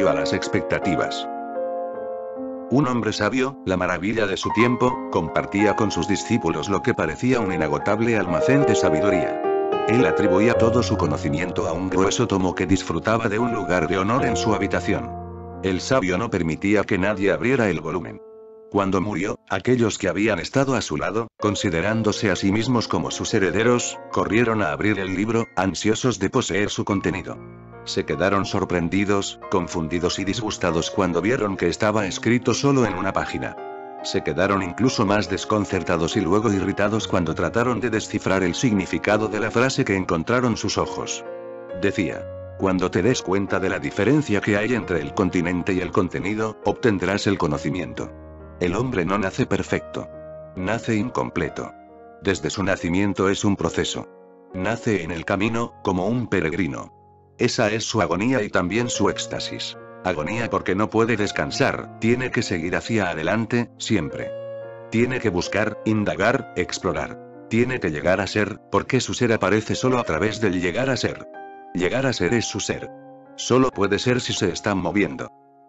contrario a las expectativas. Un hombre sabio, la maravilla de su tiempo, compartía con sus discípulos lo que parecía un inagotable almacén de sabiduría. Él atribuía todo su conocimiento a un grueso tomo que disfrutaba de un lugar de honor en su habitación. El sabio no permitía que nadie abriera el volumen. Cuando murió, aquellos que habían estado a su lado, considerándose a sí mismos como sus herederos, corrieron a abrir el libro, ansiosos de poseer su contenido. Se quedaron sorprendidos, confundidos y disgustados cuando vieron que estaba escrito solo en una página. Se quedaron incluso más desconcertados y luego irritados cuando trataron de descifrar el significado de la frase que encontraron sus ojos. Decía: cuando te des cuenta de la diferencia que hay entre el continente y el contenido, obtendrás el conocimiento. El hombre no nace perfecto. Nace incompleto. Desde su nacimiento es un proceso. Nace en el camino, como un peregrino. Esa es su agonía y también su éxtasis. Agonía porque no puede descansar, tiene que seguir hacia adelante, siempre. Tiene que buscar, indagar, explorar. Tiene que llegar a ser, porque su ser aparece solo a través del llegar a ser. Llegar a ser es su ser. Solo puede ser si se está moviendo.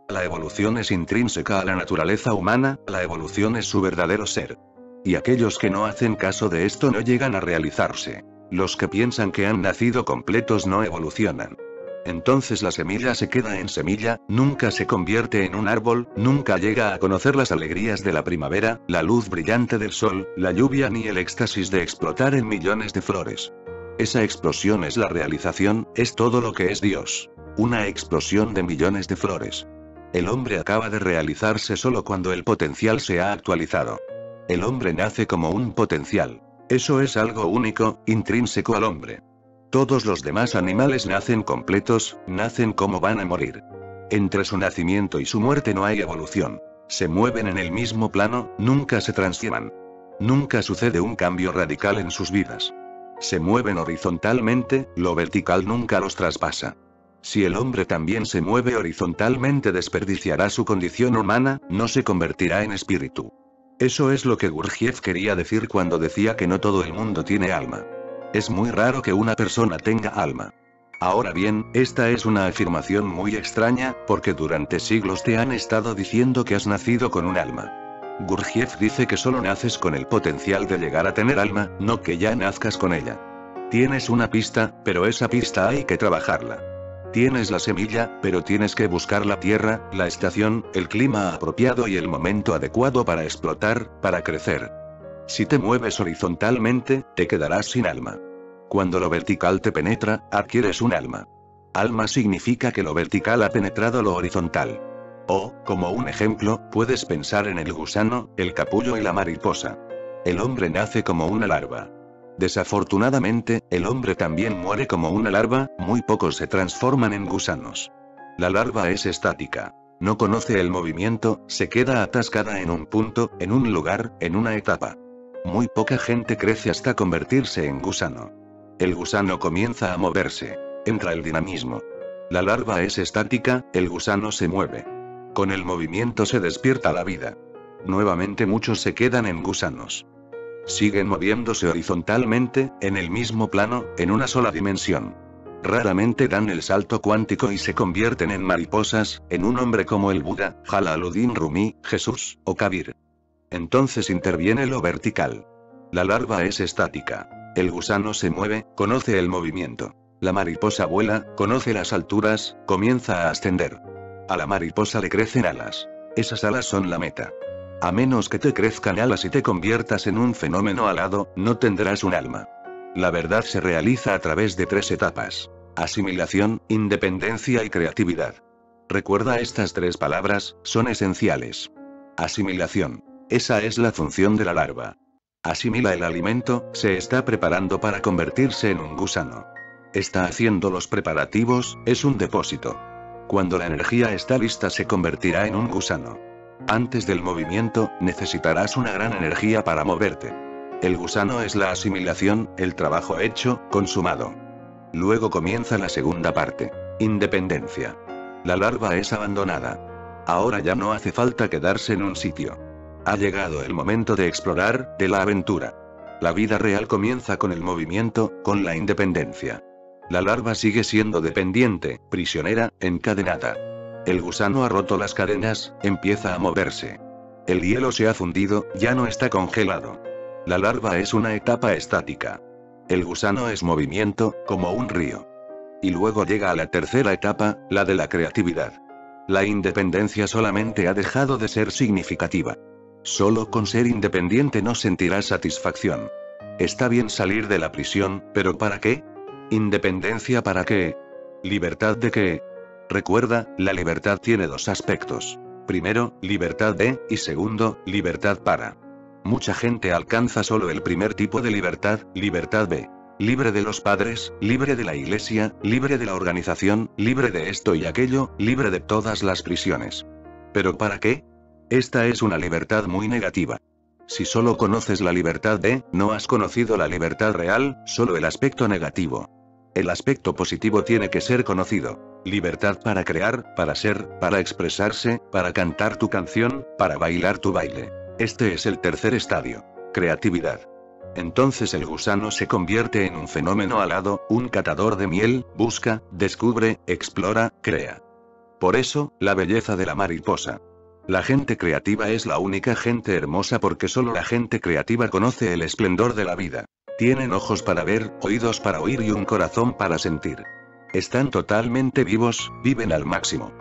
La evolución es intrínseca a la naturaleza humana, la evolución es su verdadero ser. Y aquellos que no hacen caso de esto no llegan a realizarse. Los que piensan que han nacido completos no evolucionan. Entonces la semilla se queda en semilla, nunca se convierte en un árbol, nunca llega a conocer las alegrías de la primavera, la luz brillante del sol, la lluvia ni el éxtasis de explotar en millones de flores. Esa explosión es la realización, es todo lo que es Dios. Una explosión de millones de flores. El hombre acaba de realizarse solo cuando el potencial se ha actualizado. El hombre nace como un potencial. Eso es algo único, intrínseco al hombre. Todos los demás animales nacen completos, nacen como van a morir. Entre su nacimiento y su muerte no hay evolución. Se mueven en el mismo plano, nunca se transforman. Nunca sucede un cambio radical en sus vidas. Se mueven horizontalmente, lo vertical nunca los traspasa. Si el hombre también se mueve horizontalmente, desperdiciará su condición humana, no se convertirá en espíritu. Eso es lo que Gurdjieff quería decir cuando decía que no todo el mundo tiene alma. Es muy raro que una persona tenga alma. Ahora bien, esta es una afirmación muy extraña, porque durante siglos te han estado diciendo que has nacido con un alma. Gurdjieff dice que solo naces con el potencial de llegar a tener alma, no que ya nazcas con ella. Tienes una pista, pero esa pista hay que trabajarla. Tienes la semilla, pero tienes que buscar la tierra, la estación, el clima apropiado y el momento adecuado para explotar, para crecer. Si te mueves horizontalmente, te quedarás sin alma. Cuando lo vertical te penetra, adquieres un alma. Alma significa que lo vertical ha penetrado lo horizontal. O, como un ejemplo, puedes pensar en el gusano, el capullo y la mariposa. El hombre nace como una larva. Desafortunadamente, el hombre también muere como una larva, muy pocos se transforman en gusanos. La larva es estática. No conoce el movimiento, se queda atascada en un punto, en un lugar, en una etapa. Muy poca gente crece hasta convertirse en gusano. El gusano comienza a moverse. Entra el dinamismo. La larva es estática, el gusano se mueve. Con el movimiento se despierta la vida. Nuevamente muchos se quedan en gusanos. Siguen moviéndose horizontalmente, en el mismo plano, en una sola dimensión. Raramente dan el salto cuántico y se convierten en mariposas, en un hombre como el Buda, Jalaluddin Rumi, Jesús, o Kabir. Entonces interviene lo vertical. La larva es estática. El gusano se mueve, conoce el movimiento. La mariposa vuela, conoce las alturas, comienza a ascender. A la mariposa le crecen alas. Esas alas son la meta. A menos que te crezcan alas y te conviertas en un fenómeno alado, no tendrás un alma. La verdad se realiza a través de 3 etapas. Asimilación, independencia y creatividad. Recuerda estas 3 palabras, son esenciales. Asimilación. Esa es la función de la larva. Asimila el alimento, se está preparando para convertirse en un gusano. Está haciendo los preparativos, es un depósito. Cuando la energía está lista se convertirá en un gusano. Antes del movimiento, necesitarás una gran energía para moverte. El gusano es la asimilación, el trabajo hecho, consumado. Luego comienza la segunda parte. Independencia. La larva es abandonada. Ahora ya no hace falta quedarse en un sitio. Ha llegado el momento de explorar, de la aventura. La vida real comienza con el movimiento, con la independencia. La larva sigue siendo dependiente, prisionera, encadenada. El gusano ha roto las cadenas, empieza a moverse. El hielo se ha fundido, ya no está congelado. La larva es una etapa estática. El gusano es movimiento, como un río. Y luego llega a la tercera etapa, la de la creatividad. La independencia solamente ha dejado de ser significativa. Solo con ser independiente no sentirás satisfacción. Está bien salir de la prisión, pero ¿para qué? ¿Independencia para qué? ¿Libertad de qué? Recuerda, la libertad tiene dos aspectos. Primero, libertad de, y segundo, libertad para. Mucha gente alcanza solo el primer tipo de libertad, libertad de. Libre de los padres, libre de la iglesia, libre de la organización, libre de esto y aquello, libre de todas las prisiones. ¿Pero para qué? Esta es una libertad muy negativa. Si solo conoces la libertad de, no has conocido la libertad real, solo el aspecto negativo. El aspecto positivo tiene que ser conocido. Libertad para crear, para ser, para expresarse, para cantar tu canción, para bailar tu baile. Este es el tercer estadio. Creatividad. Entonces el gusano se convierte en un fenómeno alado, un catador de miel, busca, descubre, explora, crea. Por eso, la belleza de la mariposa. La gente creativa es la única gente hermosa porque solo la gente creativa conoce el esplendor de la vida. Tienen ojos para ver, oídos para oír y un corazón para sentir. Están totalmente vivos, viven al máximo.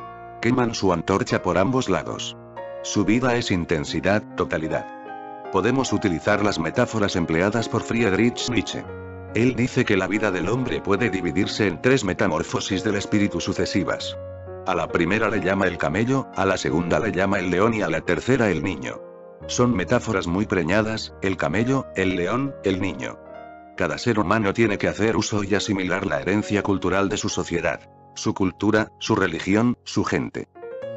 Queman su antorcha por ambos lados. Su vida es intensidad, totalidad. Podemos utilizar las metáforas empleadas por Friedrich Nietzsche. Él dice que la vida del hombre puede dividirse en 3 metamorfosis del espíritu sucesivas. A la primera le llama el camello, a la segunda le llama el león y a la tercera el niño. Son metáforas muy preñadas, el camello, el león, el niño. Cada ser humano tiene que hacer uso y asimilar la herencia cultural de su sociedad, su cultura, su religión, su gente.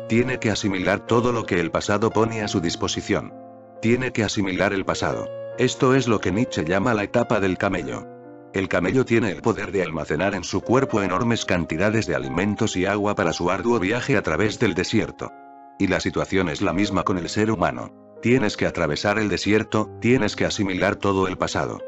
Tiene que asimilar todo lo que el pasado pone a su disposición. Tiene que asimilar el pasado. Esto es lo que Nietzsche llama la etapa del camello. El camello tiene el poder de almacenar en su cuerpo enormes cantidades de alimentos y agua para su arduo viaje a través del desierto. Y la situación es la misma con el ser humano. Tienes que atravesar el desierto, tienes que asimilar todo el pasado.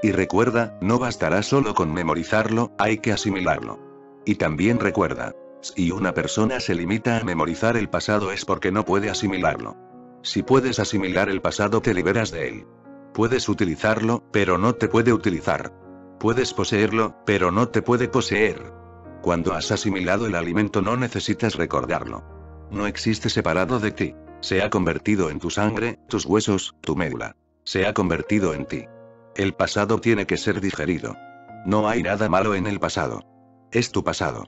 Y recuerda, no bastará solo con memorizarlo, hay que asimilarlo. Y también recuerda, si una persona se limita a memorizar el pasado es porque no puede asimilarlo. Si puedes asimilar el pasado te liberas de él. Puedes utilizarlo, pero no te puede utilizar. Puedes poseerlo, pero no te puede poseer. Cuando has asimilado el alimento no necesitas recordarlo. No existe separado de ti. Se ha convertido en tu sangre, tus huesos, tu médula. Se ha convertido en ti. El pasado tiene que ser digerido. No hay nada malo en el pasado. Es tu pasado.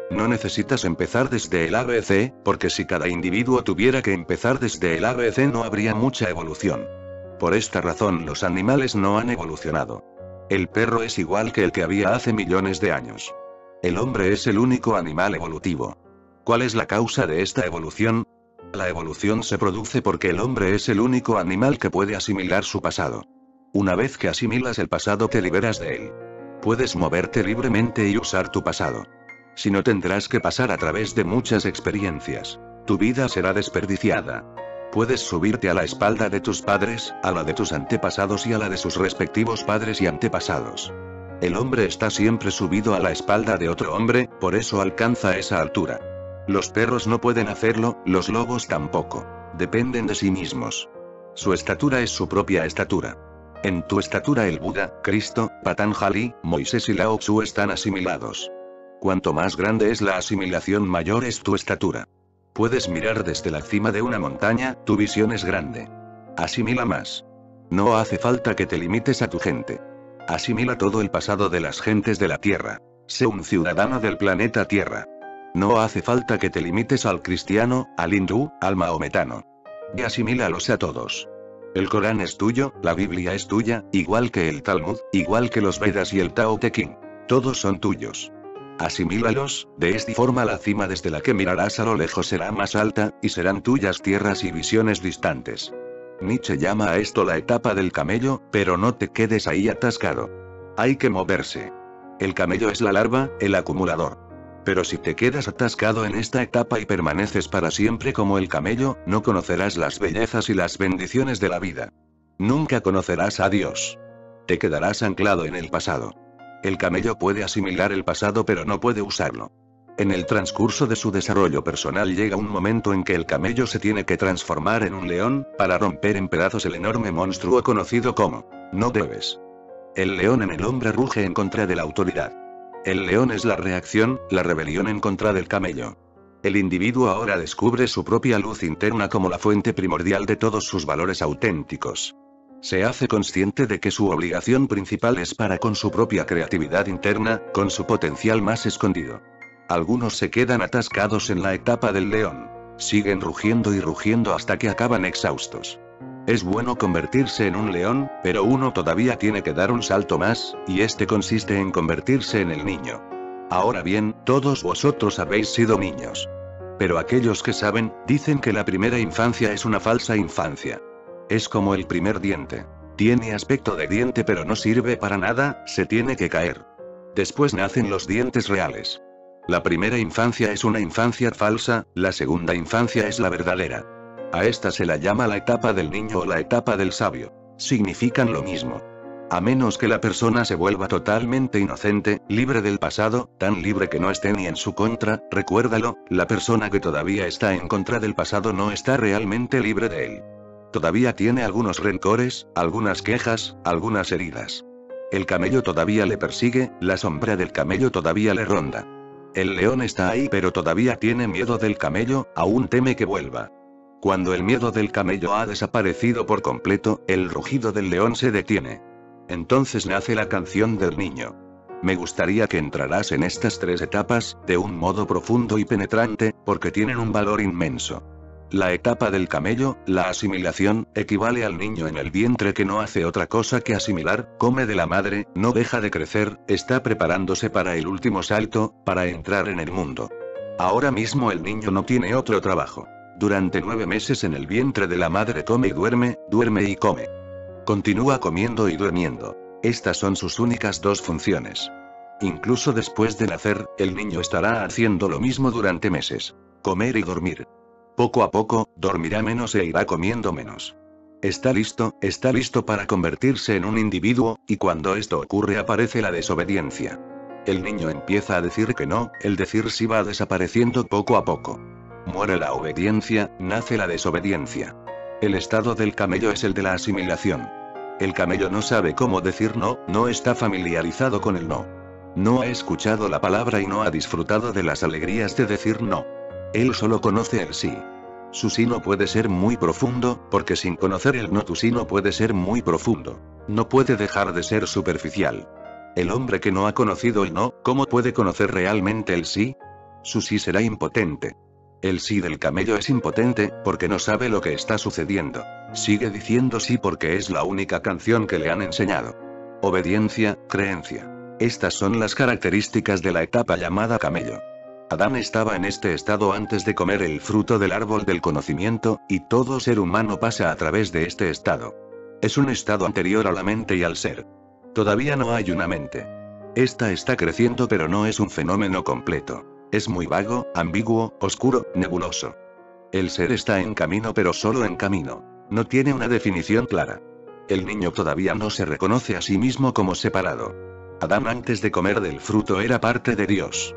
No necesitas empezar desde el ABC, porque si cada individuo tuviera que empezar desde el ABC no habría mucha evolución. Por esta razón los animales no han evolucionado. El perro es igual que el que había hace millones de años. El hombre es el único animal evolutivo. ¿Cuál es la causa de esta evolución? La evolución se produce porque el hombre es el único animal que puede asimilar su pasado. Una vez que asimilas el pasado te liberas de él. Puedes moverte libremente y usar tu pasado. Si no tendrás que pasar a través de muchas experiencias. Tu vida será desperdiciada. Puedes subirte a la espalda de tus padres, a la de tus antepasados y a la de sus respectivos padres y antepasados. El hombre está siempre subido a la espalda de otro hombre, por eso alcanza esa altura. Los perros no pueden hacerlo, los lobos tampoco. Dependen de sí mismos. Su estatura es su propia estatura. En tu estatura el Buda, Cristo, Patanjali, Moisés y Lao Tzu están asimilados. Cuanto más grande es la asimilación mayor es tu estatura. Puedes mirar desde la cima de una montaña, tu visión es grande. Asimila más. No hace falta que te limites a tu gente. Asimila todo el pasado de las gentes de la Tierra. Sé un ciudadano del planeta Tierra. No hace falta que te limites al cristiano, al hindú, al maometano. Y asimílalos a todos. El Corán es tuyo, la Biblia es tuya, igual que el Talmud, igual que los Vedas y el Tao Te Ching. Todos son tuyos. Asimílalos, de esta forma la cima desde la que mirarás a lo lejos será más alta, y serán tuyas tierras y visiones distantes. Nietzsche llama a esto la etapa del camello, pero no te quedes ahí atascado. Hay que moverse. El camello es la larva, el acumulador. Pero si te quedas atascado en esta etapa y permaneces para siempre como el camello, no conocerás las bellezas y las bendiciones de la vida. Nunca conocerás a Dios. Te quedarás anclado en el pasado. El camello puede asimilar el pasado pero no puede usarlo. En el transcurso de su desarrollo personal llega un momento en que el camello se tiene que transformar en un león, para romper en pedazos el enorme monstruo conocido como no debes. El león en el hombre ruge en contra de la autoridad. El león es la reacción, la rebelión en contra del camello. El individuo ahora descubre su propia luz interna como la fuente primordial de todos sus valores auténticos. Se hace consciente de que su obligación principal es para con su propia creatividad interna, con su potencial más escondido. Algunos se quedan atascados en la etapa del león. Siguen rugiendo y rugiendo hasta que acaban exhaustos. Es bueno convertirse en un león, pero uno todavía tiene que dar un salto más, y este consiste en convertirse en el niño. Ahora bien, todos vosotros habéis sido niños. Pero aquellos que saben, dicen que la primera infancia es una falsa infancia. Es como el primer diente. Tiene aspecto de diente pero no sirve para nada, se tiene que caer. Después nacen los dientes reales. La primera infancia es una infancia falsa, la segunda infancia es la verdadera. A esta se la llama la etapa del niño o la etapa del sabio. Significan lo mismo. A menos que la persona se vuelva totalmente inocente, libre del pasado, tan libre que no esté ni en su contra, recuérdalo, la persona que todavía está en contra del pasado no está realmente libre de él. Todavía tiene algunos rencores, algunas quejas, algunas heridas. El camello todavía le persigue, la sombra del camello todavía le ronda. El león está ahí pero todavía tiene miedo del camello, aún teme que vuelva. Cuando el miedo del camello ha desaparecido por completo, el rugido del león se detiene. Entonces nace la canción del niño. Me gustaría que entraras en estas tres etapas, de un modo profundo y penetrante, porque tienen un valor inmenso. La etapa del camello, la asimilación, equivale al niño en el vientre que no hace otra cosa que asimilar, come de la madre, no deja de crecer, está preparándose para el último salto, para entrar en el mundo. Ahora mismo el niño no tiene otro trabajo. Durante 9 meses en el vientre de la madre come y duerme y come. Continúa comiendo y durmiendo. Estas son sus únicas dos funciones. Incluso después de nacer, el niño estará haciendo lo mismo durante meses. Comer y dormir. Poco a poco, dormirá menos e irá comiendo menos. Está listo para convertirse en un individuo, y cuando esto ocurre aparece la desobediencia. El niño empieza a decir que no, el decir sí va desapareciendo poco a poco. Muere la obediencia, nace la desobediencia. El estado del camello es el de la asimilación. El camello no sabe cómo decir no, no está familiarizado con el no. No ha escuchado la palabra y no ha disfrutado de las alegrías de decir no. Él solo conoce el sí. Su sí no puede ser muy profundo, porque sin conocer el no tu sí no puede ser muy profundo. No puede dejar de ser superficial. El hombre que no ha conocido el no, ¿cómo puede conocer realmente el sí? Su sí será impotente. El sí del camello es impotente, porque no sabe lo que está sucediendo. Sigue diciendo sí porque es la única canción que le han enseñado. Obediencia, creencia. Estas son las características de la etapa llamada camello. Adán estaba en este estado antes de comer el fruto del árbol del conocimiento, y todo ser humano pasa a través de este estado. Es un estado anterior a la mente y al ser. Todavía no hay una mente. Esta está creciendo pero no es un fenómeno completo. Es muy vago, ambiguo, oscuro, nebuloso. El ser está en camino pero solo en camino. No tiene una definición clara. El niño todavía no se reconoce a sí mismo como separado. Adán antes de comer del fruto era parte de Dios.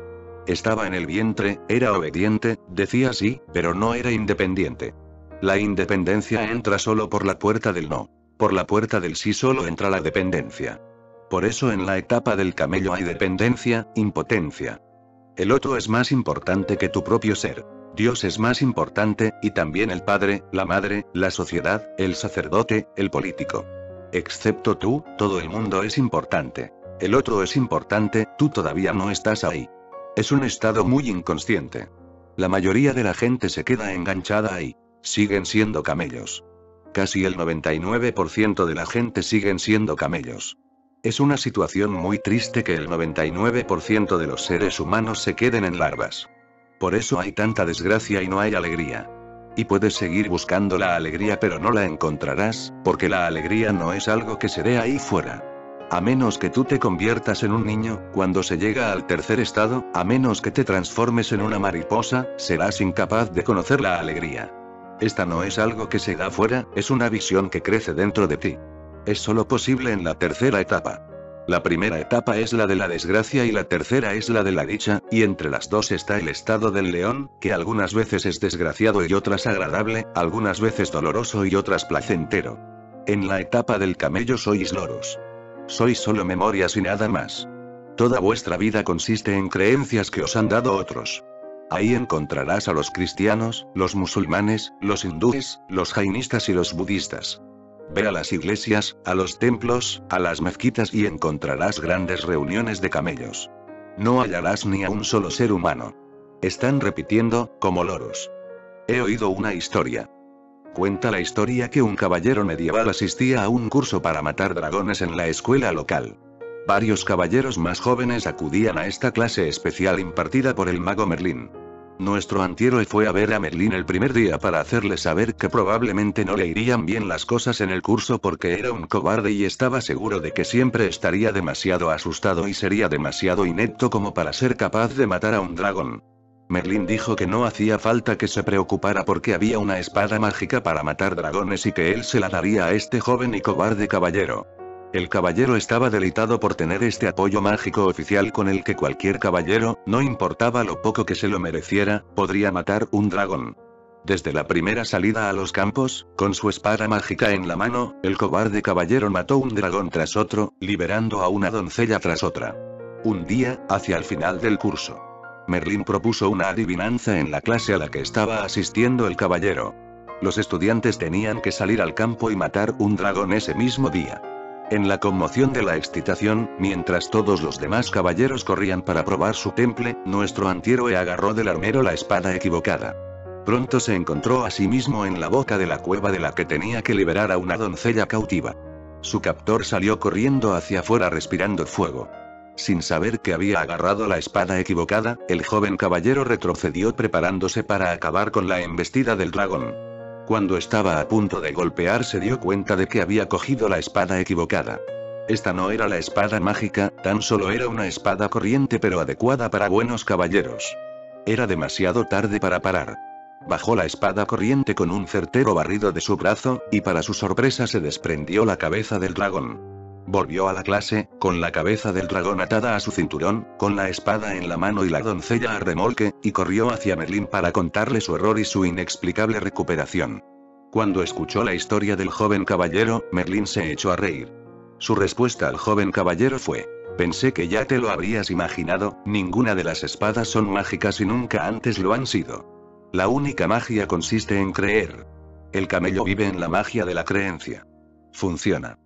Estaba en el vientre, era obediente, decía sí, pero no era independiente. La independencia entra solo por la puerta del no. Por la puerta del sí solo entra la dependencia. Por eso en la etapa del camello hay dependencia, impotencia. El otro es más importante que tu propio ser. Dios es más importante, y también el padre, la madre, la sociedad, el sacerdote, el político. Excepto tú, todo el mundo es importante. El otro es importante, tú todavía no estás ahí. Es un estado muy inconsciente. La mayoría de la gente se queda enganchada ahí. Siguen siendo camellos. Casi el 99% de la gente siguen siendo camellos. Es una situación muy triste que el 99% de los seres humanos se queden en larvas. Por eso hay tanta desgracia y no hay alegría. Y puedes seguir buscando la alegría pero no la encontrarás, porque la alegría no es algo que se dé ahí fuera. A menos que tú te conviertas en un niño, cuando se llega al tercer estado, a menos que te transformes en una mariposa, serás incapaz de conocer la alegría. Esta no es algo que se da fuera, es una visión que crece dentro de ti. Es solo posible en la tercera etapa. La primera etapa es la de la desgracia y la tercera es la de la dicha, y entre las dos está el estado del león, que algunas veces es desgraciado y otras agradable, algunas veces doloroso y otras placentero. En la etapa del camello sois loros. Sois solo memorias y nada más. Toda vuestra vida consiste en creencias que os han dado otros. Ahí encontrarás a los cristianos, los musulmanes, los hindúes, los jainistas y los budistas. Ve a las iglesias, a los templos, a las mezquitas y encontrarás grandes reuniones de camellos. No hallarás ni a un solo ser humano. Están repitiendo, como loros. He oído una historia. Cuenta la historia que un caballero medieval asistía a un curso para matar dragones en la escuela local. Varios caballeros más jóvenes acudían a esta clase especial impartida por el mago Merlín. Nuestro antihéroe fue a ver a Merlín el primer día para hacerle saber que probablemente no le irían bien las cosas en el curso porque era un cobarde y estaba seguro de que siempre estaría demasiado asustado y sería demasiado inepto como para ser capaz de matar a un dragón. Merlín dijo que no hacía falta que se preocupara porque había una espada mágica para matar dragones y que él se la daría a este joven y cobarde caballero. El caballero estaba deleitado por tener este apoyo mágico oficial con el que cualquier caballero, no importaba lo poco que se lo mereciera, podría matar un dragón. Desde la primera salida a los campos, con su espada mágica en la mano, el cobarde caballero mató un dragón tras otro, liberando a una doncella tras otra. Un día, hacia el final del curso, Merlín propuso una adivinanza en la clase a la que estaba asistiendo el caballero. Los estudiantes tenían que salir al campo y matar un dragón ese mismo día. En la conmoción de la excitación, mientras todos los demás caballeros corrían para probar su temple, nuestro antihéroe agarró del armero la espada equivocada. Pronto se encontró a sí mismo en la boca de la cueva de la que tenía que liberar a una doncella cautiva. Su captor salió corriendo hacia afuera respirando fuego. Sin saber que había agarrado la espada equivocada, el joven caballero retrocedió preparándose para acabar con la embestida del dragón. Cuando estaba a punto de golpear se dio cuenta de que había cogido la espada equivocada. Esta no era la espada mágica, tan solo era una espada corriente pero adecuada para buenos caballeros. Era demasiado tarde para parar. Bajó la espada corriente con un certero barrido de su brazo, y para su sorpresa se desprendió la cabeza del dragón. Volvió a la clase, con la cabeza del dragón atada a su cinturón, con la espada en la mano y la doncella a remolque, y corrió hacia Merlín para contarle su error y su inexplicable recuperación. Cuando escuchó la historia del joven caballero, Merlín se echó a reír. Su respuesta al joven caballero fue: pensé que ya te lo habrías imaginado, ninguna de las espadas son mágicas y nunca antes lo han sido. La única magia consiste en creer. El camello vive en la magia de la creencia. Funciona.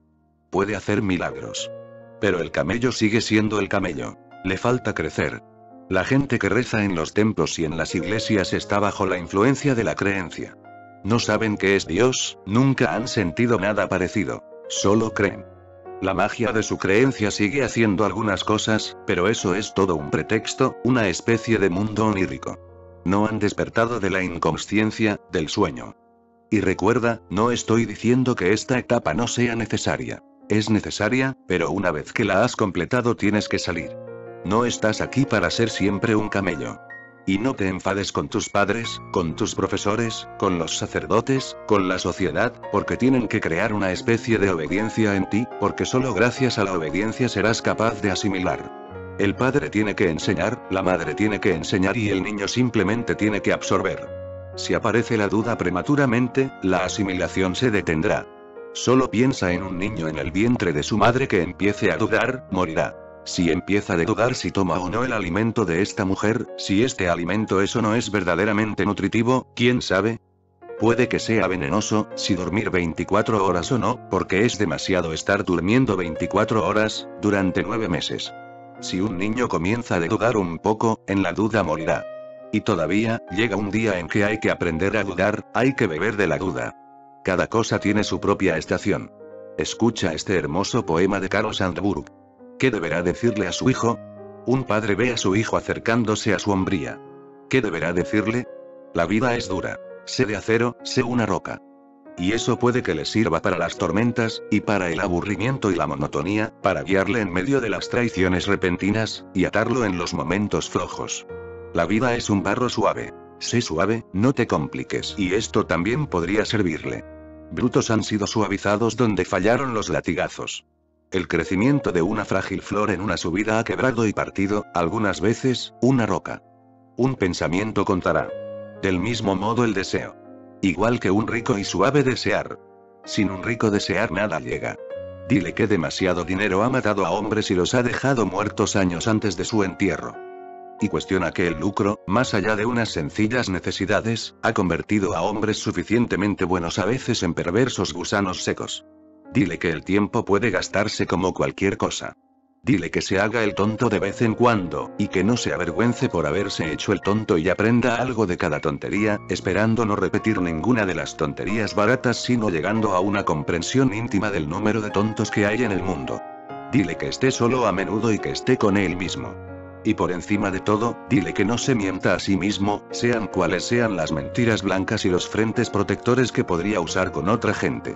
Puede hacer milagros. Pero el camello sigue siendo el camello. Le falta crecer. La gente que reza en los templos y en las iglesias está bajo la influencia de la creencia. No saben qué es Dios, nunca han sentido nada parecido. Solo creen. La magia de su creencia sigue haciendo algunas cosas, pero eso es todo un pretexto, una especie de mundo onírico. No han despertado de la inconsciencia, del sueño. Y recuerda, no estoy diciendo que esta etapa no sea necesaria. Es necesaria, pero una vez que la has completado tienes que salir. No estás aquí para ser siempre un camello. Y no te enfades con tus padres, con tus profesores, con los sacerdotes, con la sociedad, porque tienen que crear una especie de obediencia en ti, porque solo gracias a la obediencia serás capaz de asimilar. El padre tiene que enseñar, la madre tiene que enseñar y el niño simplemente tiene que absorber. Si aparece la duda prematuramente, la asimilación se detendrá. Solo piensa en un niño en el vientre de su madre que empiece a dudar, morirá. Si empieza a dudar si toma o no el alimento de esta mujer, si este alimento es o no es verdaderamente nutritivo, ¿quién sabe? Puede que sea venenoso, si dormir 24 horas o no, porque es demasiado estar durmiendo 24 horas, durante 9 meses. Si un niño comienza a dudar un poco, en la duda morirá. Y todavía, llega un día en que hay que aprender a dudar, hay que beber de la duda. Cada cosa tiene su propia estación. Escucha este hermoso poema de Carl Sandburg. ¿Qué deberá decirle a su hijo? Un padre ve a su hijo acercándose a su hombría. ¿Qué deberá decirle? La vida es dura. Sé de acero, sé una roca. Y eso puede que le sirva para las tormentas, y para el aburrimiento y la monotonía, para guiarle en medio de las traiciones repentinas, y atarlo en los momentos flojos. La vida es un barro suave. Sé suave, no te compliques. Y esto también podría servirle. Brutos han sido suavizados donde fallaron los latigazos. El crecimiento de una frágil flor en una subida ha quebrado y partido, algunas veces, una roca. Un pensamiento contará. Del mismo modo el deseo. Igual que un rico y suave desear. Sin un rico desear nada llega. Dile que demasiado dinero ha matado a hombres y los ha dejado muertos años antes de su entierro. Y cuestiona que el lucro, más allá de unas sencillas necesidades, ha convertido a hombres suficientemente buenos a veces en perversos gusanos secos. Dile que el tiempo puede gastarse como cualquier cosa. Dile que se haga el tonto de vez en cuando, y que no se avergüence por haberse hecho el tonto y aprenda algo de cada tontería, esperando no repetir ninguna de las tonterías baratas sino llegando a una comprensión íntima del número de tontos que hay en el mundo. Dile que esté solo a menudo y que esté con él mismo. Y por encima de todo, dile que no se mienta a sí mismo, sean cuales sean las mentiras blancas y los frentes protectores que podría usar con otra gente.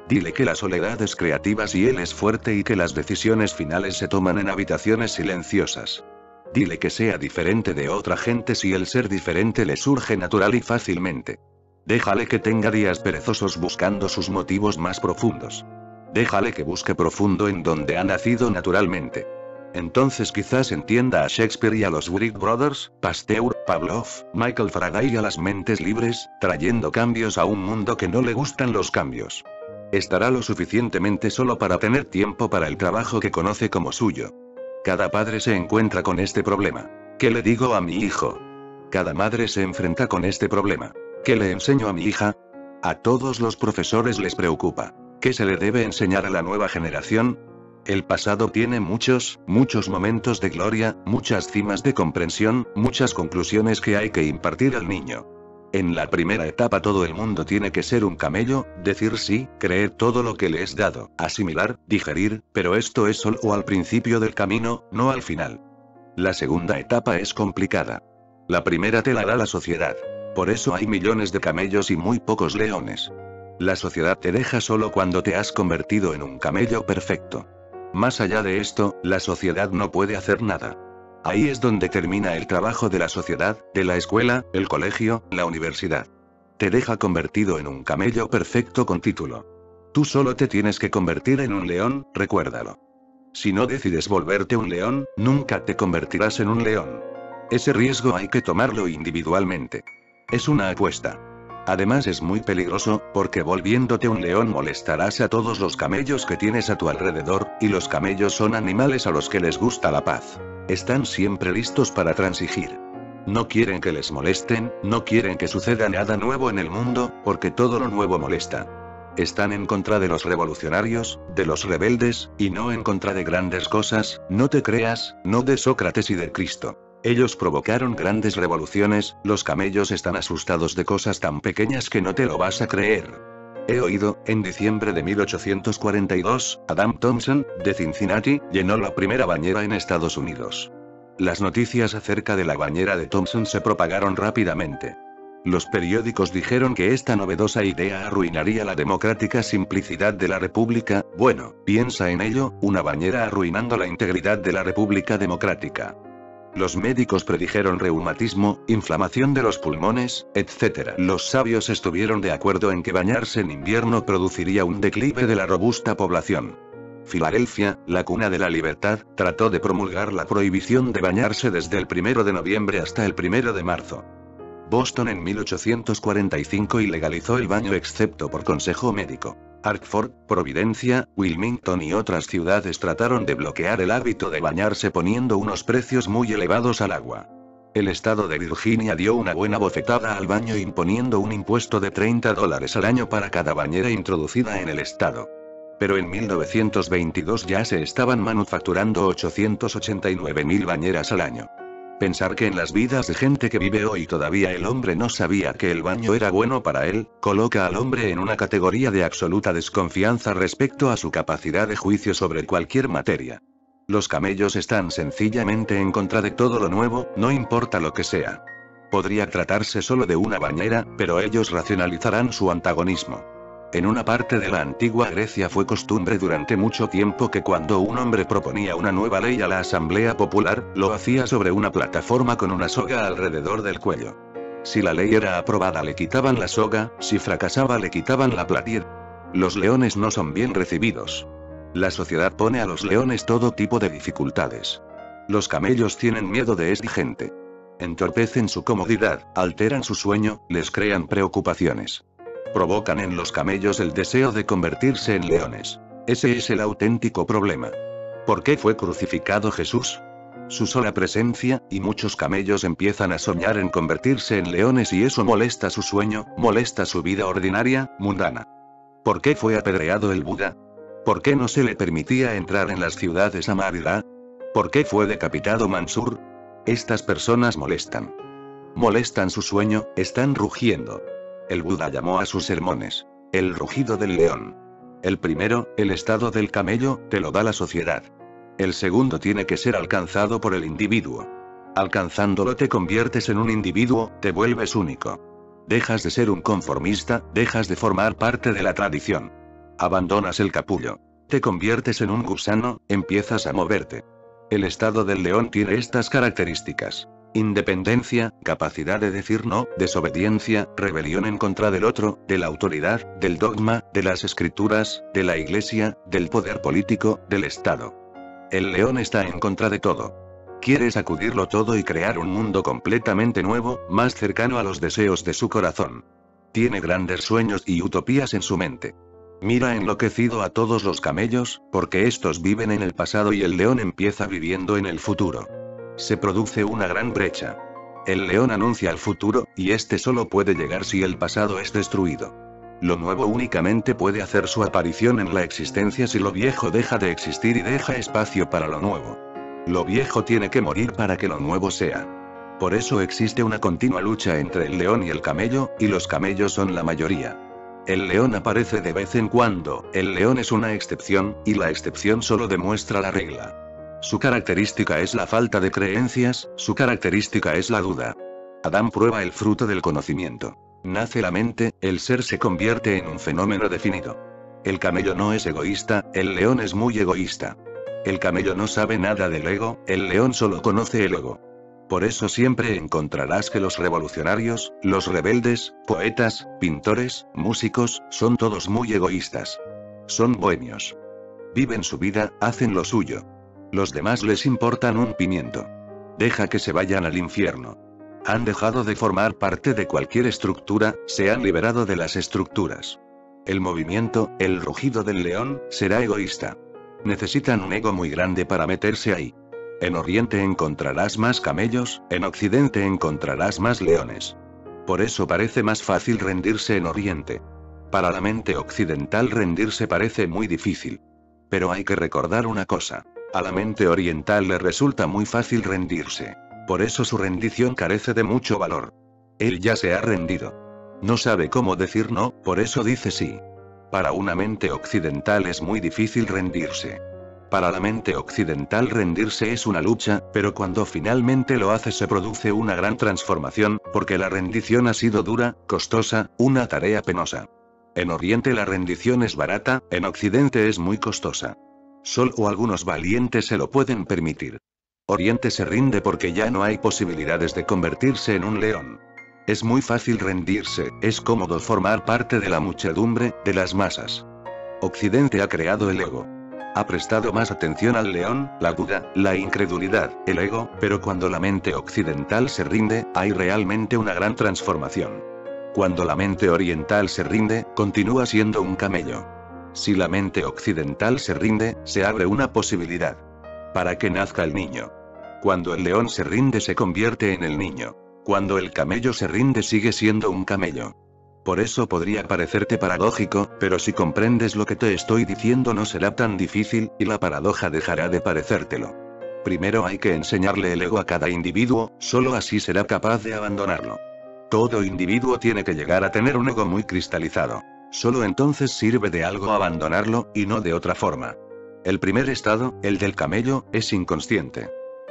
Dile que la soledad es creativa si él es fuerte y que las decisiones finales se toman en habitaciones silenciosas. Dile que sea diferente de otra gente si el ser diferente le surge natural y fácilmente. Déjale que tenga días perezosos buscando sus motivos más profundos. Déjale que busque profundo en donde ha nacido naturalmente. Entonces quizás entienda a Shakespeare y a los Wright Brothers, Pasteur, Pavlov, Michael Faraday y a las mentes libres, trayendo cambios a un mundo que no le gustan los cambios. Estará lo suficientemente solo para tener tiempo para el trabajo que conoce como suyo. Cada padre se encuentra con este problema. ¿Qué le digo a mi hijo? Cada madre se enfrenta con este problema. ¿Qué le enseño a mi hija? A todos los profesores les preocupa. ¿Qué se le debe enseñar a la nueva generación? El pasado tiene muchos momentos de gloria, muchas cimas de comprensión, muchas conclusiones que hay que impartir al niño. En la primera etapa todo el mundo tiene que ser un camello, decir sí, creer todo lo que le es dado, asimilar, digerir, pero esto es solo al principio del camino, no al final. La segunda etapa es complicada. La primera te la da la sociedad. Por eso hay millones de camellos y muy pocos leones. La sociedad te deja solo cuando te has convertido en un camello perfecto. Más allá de esto, la sociedad no puede hacer nada. Ahí es donde termina el trabajo de la sociedad, de la escuela, el colegio, la universidad. Te deja convertido en un camello perfecto con título. Tú solo te tienes que convertir en un león, recuérdalo. Si no decides volverte un león, nunca te convertirás en un león. Ese riesgo hay que tomarlo individualmente. Es una apuesta. Además es muy peligroso, porque volviéndote un león molestarás a todos los camellos que tienes a tu alrededor, y los camellos son animales a los que les gusta la paz. Están siempre listos para transigir. No quieren que les molesten, no quieren que suceda nada nuevo en el mundo, porque todo lo nuevo molesta. Están en contra de los revolucionarios, de los rebeldes, y no en contra de grandes cosas, no te creas, no de Sócrates y de Cristo. Ellos provocaron grandes revoluciones, los camellos están asustados de cosas tan pequeñas que no te lo vas a creer. He oído, en diciembre de 1842, Adam Thompson, de Cincinnati, llenó la primera bañera en Estados Unidos. Las noticias acerca de la bañera de Thompson se propagaron rápidamente. Los periódicos dijeron que esta novedosa idea arruinaría la democrática simplicidad de la República. Bueno, piensa en ello, una bañera arruinando la integridad de la República Democrática. Los médicos predijeron reumatismo, inflamación de los pulmones, etc. Los sabios estuvieron de acuerdo en que bañarse en invierno produciría un declive de la robusta población. Filadelfia, la cuna de la libertad, trató de promulgar la prohibición de bañarse desde el 1 de noviembre hasta el 1 de marzo. Boston en 1845 ilegalizó el baño excepto por consejo médico. Hartford, Providencia, Wilmington y otras ciudades trataron de bloquear el hábito de bañarse poniendo unos precios muy elevados al agua. El estado de Virginia dio una buena bofetada al baño imponiendo un impuesto de $30 al año para cada bañera introducida en el estado. Pero en 1922 ya se estaban manufacturando 889.000 bañeras al año. Pensar que en las vidas de gente que vive hoy todavía el hombre no sabía que el baño era bueno para él, coloca al hombre en una categoría de absoluta desconfianza respecto a su capacidad de juicio sobre cualquier materia. Los camellos están sencillamente en contra de todo lo nuevo, no importa lo que sea. Podría tratarse solo de una bañera, pero ellos racionalizarán su antagonismo. En una parte de la antigua Grecia fue costumbre durante mucho tiempo que cuando un hombre proponía una nueva ley a la Asamblea Popular, lo hacía sobre una plataforma con una soga alrededor del cuello. Si la ley era aprobada le quitaban la soga, si fracasaba le quitaban la platier. Los leones no son bien recibidos. La sociedad pone a los leones todo tipo de dificultades. Los camellos tienen miedo de esta gente. Entorpecen su comodidad, alteran su sueño, les crean preocupaciones. Provocan en los camellos el deseo de convertirse en leones. Ese es el auténtico problema. ¿Por qué fue crucificado Jesús? Su sola presencia, y muchos camellos empiezan a soñar en convertirse en leones y eso molesta su sueño, molesta su vida ordinaria, mundana. ¿Por qué fue apedreado el Buda? ¿Por qué no se le permitía entrar en las ciudades a Magadha? ¿Por qué fue decapitado Mansur? Estas personas molestan. Molestan su sueño, están rugiendo. El Buda llamó a sus sermones el rugido del león. El primero, el estado del camello, te lo da la sociedad. El segundo tiene que ser alcanzado por el individuo. Alcanzándolo te conviertes en un individuo, te vuelves único. Dejas de ser un conformista, dejas de formar parte de la tradición. Abandonas el capullo. Te conviertes en un gusano, empiezas a moverte. El estado del león tiene estas características. Independencia, capacidad de decir no, desobediencia, rebelión en contra del otro, de la autoridad, del dogma, de las escrituras, de la iglesia, del poder político, del Estado. El león está en contra de todo. Quiere sacudirlo todo y crear un mundo completamente nuevo, más cercano a los deseos de su corazón. Tiene grandes sueños y utopías en su mente. Mira enloquecido a todos los camellos, porque estos viven en el pasado y el león empieza viviendo en el futuro. Se produce una gran brecha. El león anuncia el futuro, y este solo puede llegar si el pasado es destruido. Lo nuevo únicamente puede hacer su aparición en la existencia si lo viejo deja de existir y deja espacio para lo nuevo. Lo viejo tiene que morir para que lo nuevo sea. Por eso existe una continua lucha entre el león y el camello, y los camellos son la mayoría. El león aparece de vez en cuando, el león es una excepción, y la excepción solo demuestra la regla. Su característica es la falta de creencias, su característica es la duda. Adán prueba el fruto del conocimiento. Nace la mente, el ser se convierte en un fenómeno definido. El camello no es egoísta, el león es muy egoísta. El camello no sabe nada del ego, el león solo conoce el ego. Por eso siempre encontrarás que los revolucionarios, los rebeldes, poetas, pintores, músicos, son todos muy egoístas. Son bohemios. Viven su vida, hacen lo suyo. Los demás les importan un pimiento. Deja que se vayan al infierno. Han dejado de formar parte de cualquier estructura, se han liberado de las estructuras. El movimiento, el rugido del león, será egoísta. Necesitan un ego muy grande para meterse ahí. En Oriente encontrarás más camellos, en Occidente encontrarás más leones. Por eso parece más fácil rendirse en Oriente. Para la mente occidental rendirse parece muy difícil. Pero hay que recordar una cosa. A la mente oriental le resulta muy fácil rendirse. Por eso su rendición carece de mucho valor. Él ya se ha rendido. No sabe cómo decir no, por eso dice sí. Para una mente occidental es muy difícil rendirse. Para la mente occidental rendirse es una lucha, pero cuando finalmente lo hace se produce una gran transformación, porque la rendición ha sido dura, costosa, una tarea penosa. En Oriente la rendición es barata, en Occidente es muy costosa. Solo algunos valientes se lo pueden permitir. Oriente se rinde porque ya no hay posibilidades de convertirse en un león. Es muy fácil rendirse, es cómodo formar parte de la muchedumbre, de las masas. Occidente ha creado el ego. Ha prestado más atención al león, la duda, la incredulidad, el ego, pero cuando la mente occidental se rinde, hay realmente una gran transformación. Cuando la mente oriental se rinde, continúa siendo un camello. Si la mente occidental se rinde, se abre una posibilidad. Para que nazca el niño. Cuando el león se rinde se convierte en el niño. Cuando el camello se rinde sigue siendo un camello. Por eso podría parecerte paradójico, pero si comprendes lo que te estoy diciendo no será tan difícil, y la paradoja dejará de parecértelo. Primero hay que enseñarle el ego a cada individuo, solo así será capaz de abandonarlo. Todo individuo tiene que llegar a tener un ego muy cristalizado. Solo entonces sirve de algo abandonarlo, y no de otra forma. El primer estado, el del camello, es inconsciente.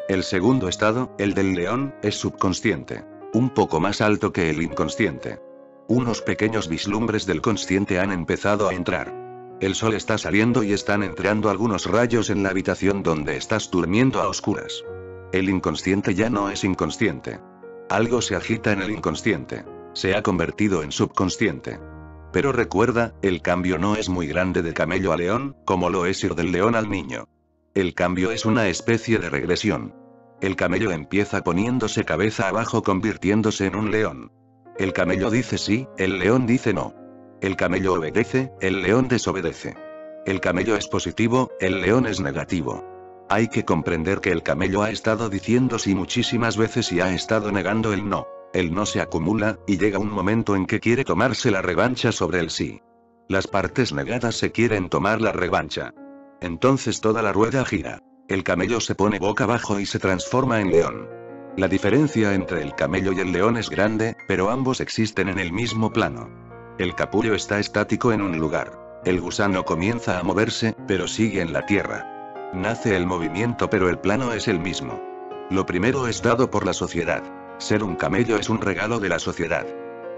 El segundo estado, el del león, es subconsciente. Un poco más alto que el inconsciente. Unos pequeños vislumbres del consciente han empezado a entrar. El sol está saliendo y están entrando algunos rayos en la habitación donde estás durmiendo a oscuras. El inconsciente ya no es inconsciente. Algo se agita en el inconsciente. Se ha convertido en subconsciente. Pero recuerda, el cambio no es muy grande de camello a león, como lo es ir del león al niño. El cambio es una especie de regresión. El camello empieza poniéndose cabeza abajo convirtiéndose en un león. El camello dice sí, el león dice no. El camello obedece, el león desobedece. El camello es positivo, el león es negativo. Hay que comprender que el camello ha estado diciendo sí muchísimas veces y ha estado negando el no. El no se acumula, y llega un momento en que quiere tomarse la revancha sobre el sí. Las partes negadas se quieren tomar la revancha. Entonces toda la rueda gira. El camello se pone boca abajo y se transforma en león. La diferencia entre el camello y el león es grande, pero ambos existen en el mismo plano. El capullo está estático en un lugar. El gusano comienza a moverse, pero sigue en la tierra. Nace el movimiento, pero el plano es el mismo. Lo primero es dado por la sociedad. Ser un camello es un regalo de la sociedad.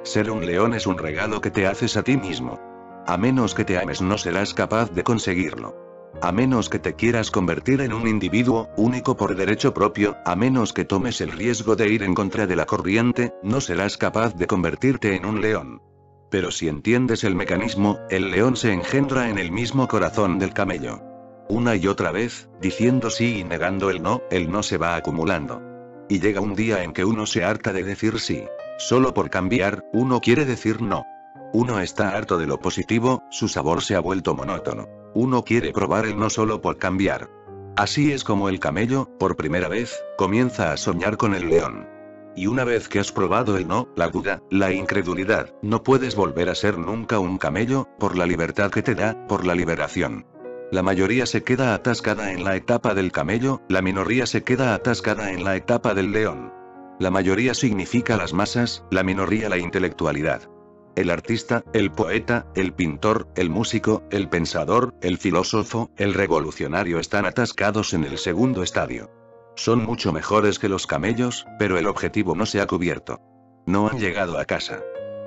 Ser un león es un regalo que te haces a ti mismo. A menos que te ames no serás capaz de conseguirlo. A menos que te quieras convertir en un individuo, único por derecho propio, a menos que tomes el riesgo de ir en contra de la corriente, no serás capaz de convertirte en un león. Pero si entiendes el mecanismo, el león se engendra en el mismo corazón del camello. Una y otra vez, diciendo sí y negando el no se va acumulando. Y llega un día en que uno se harta de decir sí. Solo por cambiar, uno quiere decir no. Uno está harto de lo positivo, su sabor se ha vuelto monótono. Uno quiere probar el no solo por cambiar. Así es como el camello, por primera vez, comienza a soñar con el león. Y una vez que has probado el no, la duda, la incredulidad, no puedes volver a ser nunca un camello, por la libertad que te da, por la liberación. La mayoría se queda atascada en la etapa del camello, la minoría se queda atascada en la etapa del león. La mayoría significa las masas, la minoría la intelectualidad. El artista, el poeta, el pintor, el músico, el pensador, el filósofo, el revolucionario están atascados en el segundo estadio. Son mucho mejores que los camellos, pero el objetivo no se ha cubierto. No han llegado a casa.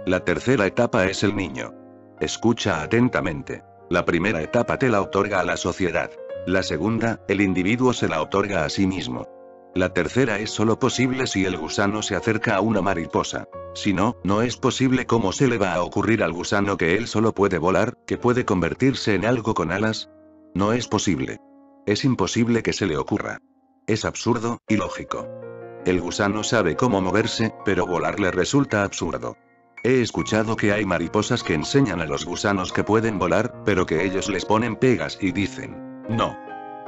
La tercera etapa es el niño. Escucha atentamente. La primera etapa te la otorga a la sociedad. La segunda, el individuo se la otorga a sí mismo. La tercera es solo posible si el gusano se acerca a una mariposa. Si no, no es posible. ¿Cómo se le va a ocurrir al gusano que él solo puede volar, que puede convertirse en algo con alas? No es posible. Es imposible que se le ocurra. Es absurdo, ilógico. El gusano sabe cómo moverse, pero volar le resulta absurdo. He escuchado que hay mariposas que enseñan a los gusanos que pueden volar, pero que ellos les ponen pegas y dicen, no.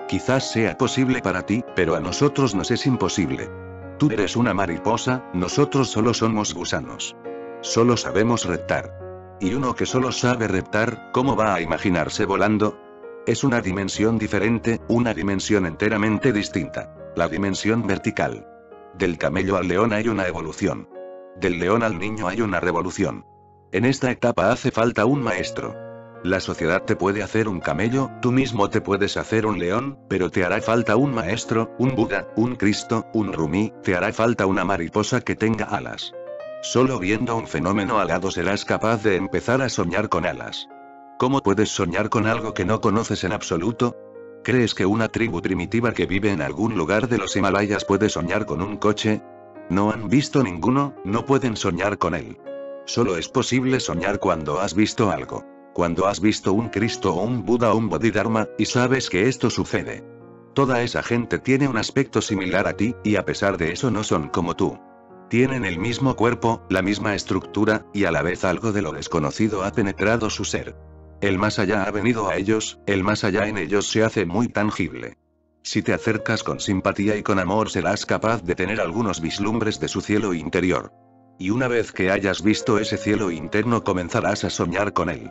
Quizás sea posible para ti, pero a nosotros nos es imposible. Tú eres una mariposa, nosotros solo somos gusanos. Solo sabemos reptar. Y uno que solo sabe reptar, ¿cómo va a imaginarse volando? Es una dimensión diferente, una dimensión enteramente distinta. La dimensión vertical. Del camello al león hay una evolución. Del león al niño hay una revolución. En esta etapa hace falta un maestro. La sociedad te puede hacer un camello, tú mismo te puedes hacer un león, pero te hará falta un maestro, un Buda, un Cristo, un Rumi, te hará falta una mariposa que tenga alas. Solo viendo un fenómeno alado serás capaz de empezar a soñar con alas. ¿Cómo puedes soñar con algo que no conoces en absoluto? ¿Crees que una tribu primitiva que vive en algún lugar de los Himalayas puede soñar con un coche? No han visto ninguno, no pueden soñar con él. Solo es posible soñar cuando has visto algo. Cuando has visto un Cristo o un Buda o un Bodhidharma, y sabes que esto sucede. Toda esa gente tiene un aspecto similar a ti, y a pesar de eso no son como tú. Tienen el mismo cuerpo, la misma estructura, y a la vez algo de lo desconocido ha penetrado su ser. El más allá ha venido a ellos, el más allá en ellos se hace muy tangible. Si te acercas con simpatía y con amor serás capaz de tener algunos vislumbres de su cielo interior. Y una vez que hayas visto ese cielo interno comenzarás a soñar con él.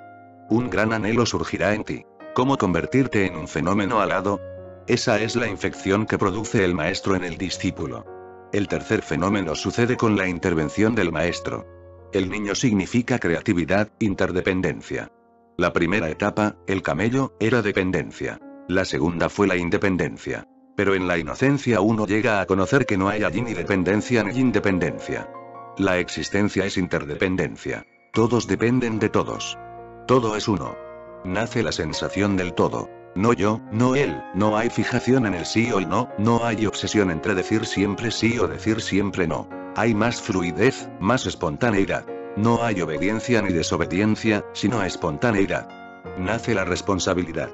Un gran anhelo surgirá en ti. ¿Cómo convertirte en un fenómeno alado? Esa es la infección que produce el maestro en el discípulo. El tercer fenómeno sucede con la intervención del maestro. El niño significa creatividad, interdependencia. La primera etapa, el camello, era dependencia. La segunda fue la independencia. Pero en la inocencia uno llega a conocer que no hay allí ni dependencia ni independencia. La existencia es interdependencia. Todos dependen de todos. Todo es uno. Nace la sensación del todo. No yo, no él, no hay fijación en el sí o el no, no hay obsesión entre decir siempre sí o decir siempre no. Hay más fluidez, más espontaneidad. No hay obediencia ni desobediencia, sino espontaneidad. Nace la responsabilidad.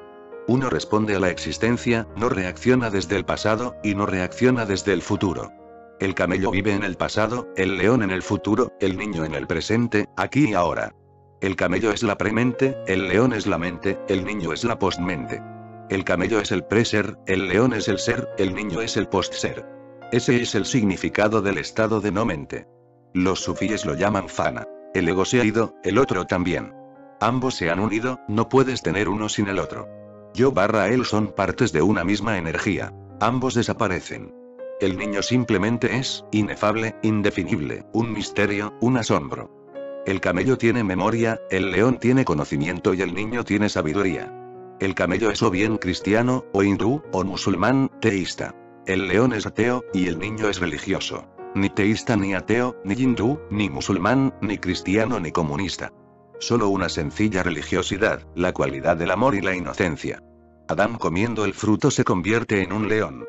Uno responde a la existencia, no reacciona desde el pasado, y no reacciona desde el futuro. El camello vive en el pasado, el león en el futuro, el niño en el presente, aquí y ahora. El camello es la premente, el león es la mente, el niño es la postmente. El camello es el preser, el león es el ser, el niño es el postser. Ese es el significado del estado de no mente. Los sufíes lo llaman fana. El ego se ha ido, el otro también. Ambos se han unido, no puedes tener uno sin el otro. Yo barra él son partes de una misma energía. Ambos desaparecen. El niño simplemente es, inefable, indefinible, un misterio, un asombro. El camello tiene memoria, el león tiene conocimiento y el niño tiene sabiduría. El camello es o bien cristiano, o hindú, o musulmán, teísta. El león es ateo, y el niño es religioso. Ni teísta ni ateo, ni hindú, ni musulmán, ni cristiano ni comunista. Solo una sencilla religiosidad, la cualidad del amor y la inocencia. Adán comiendo el fruto se convierte en un león.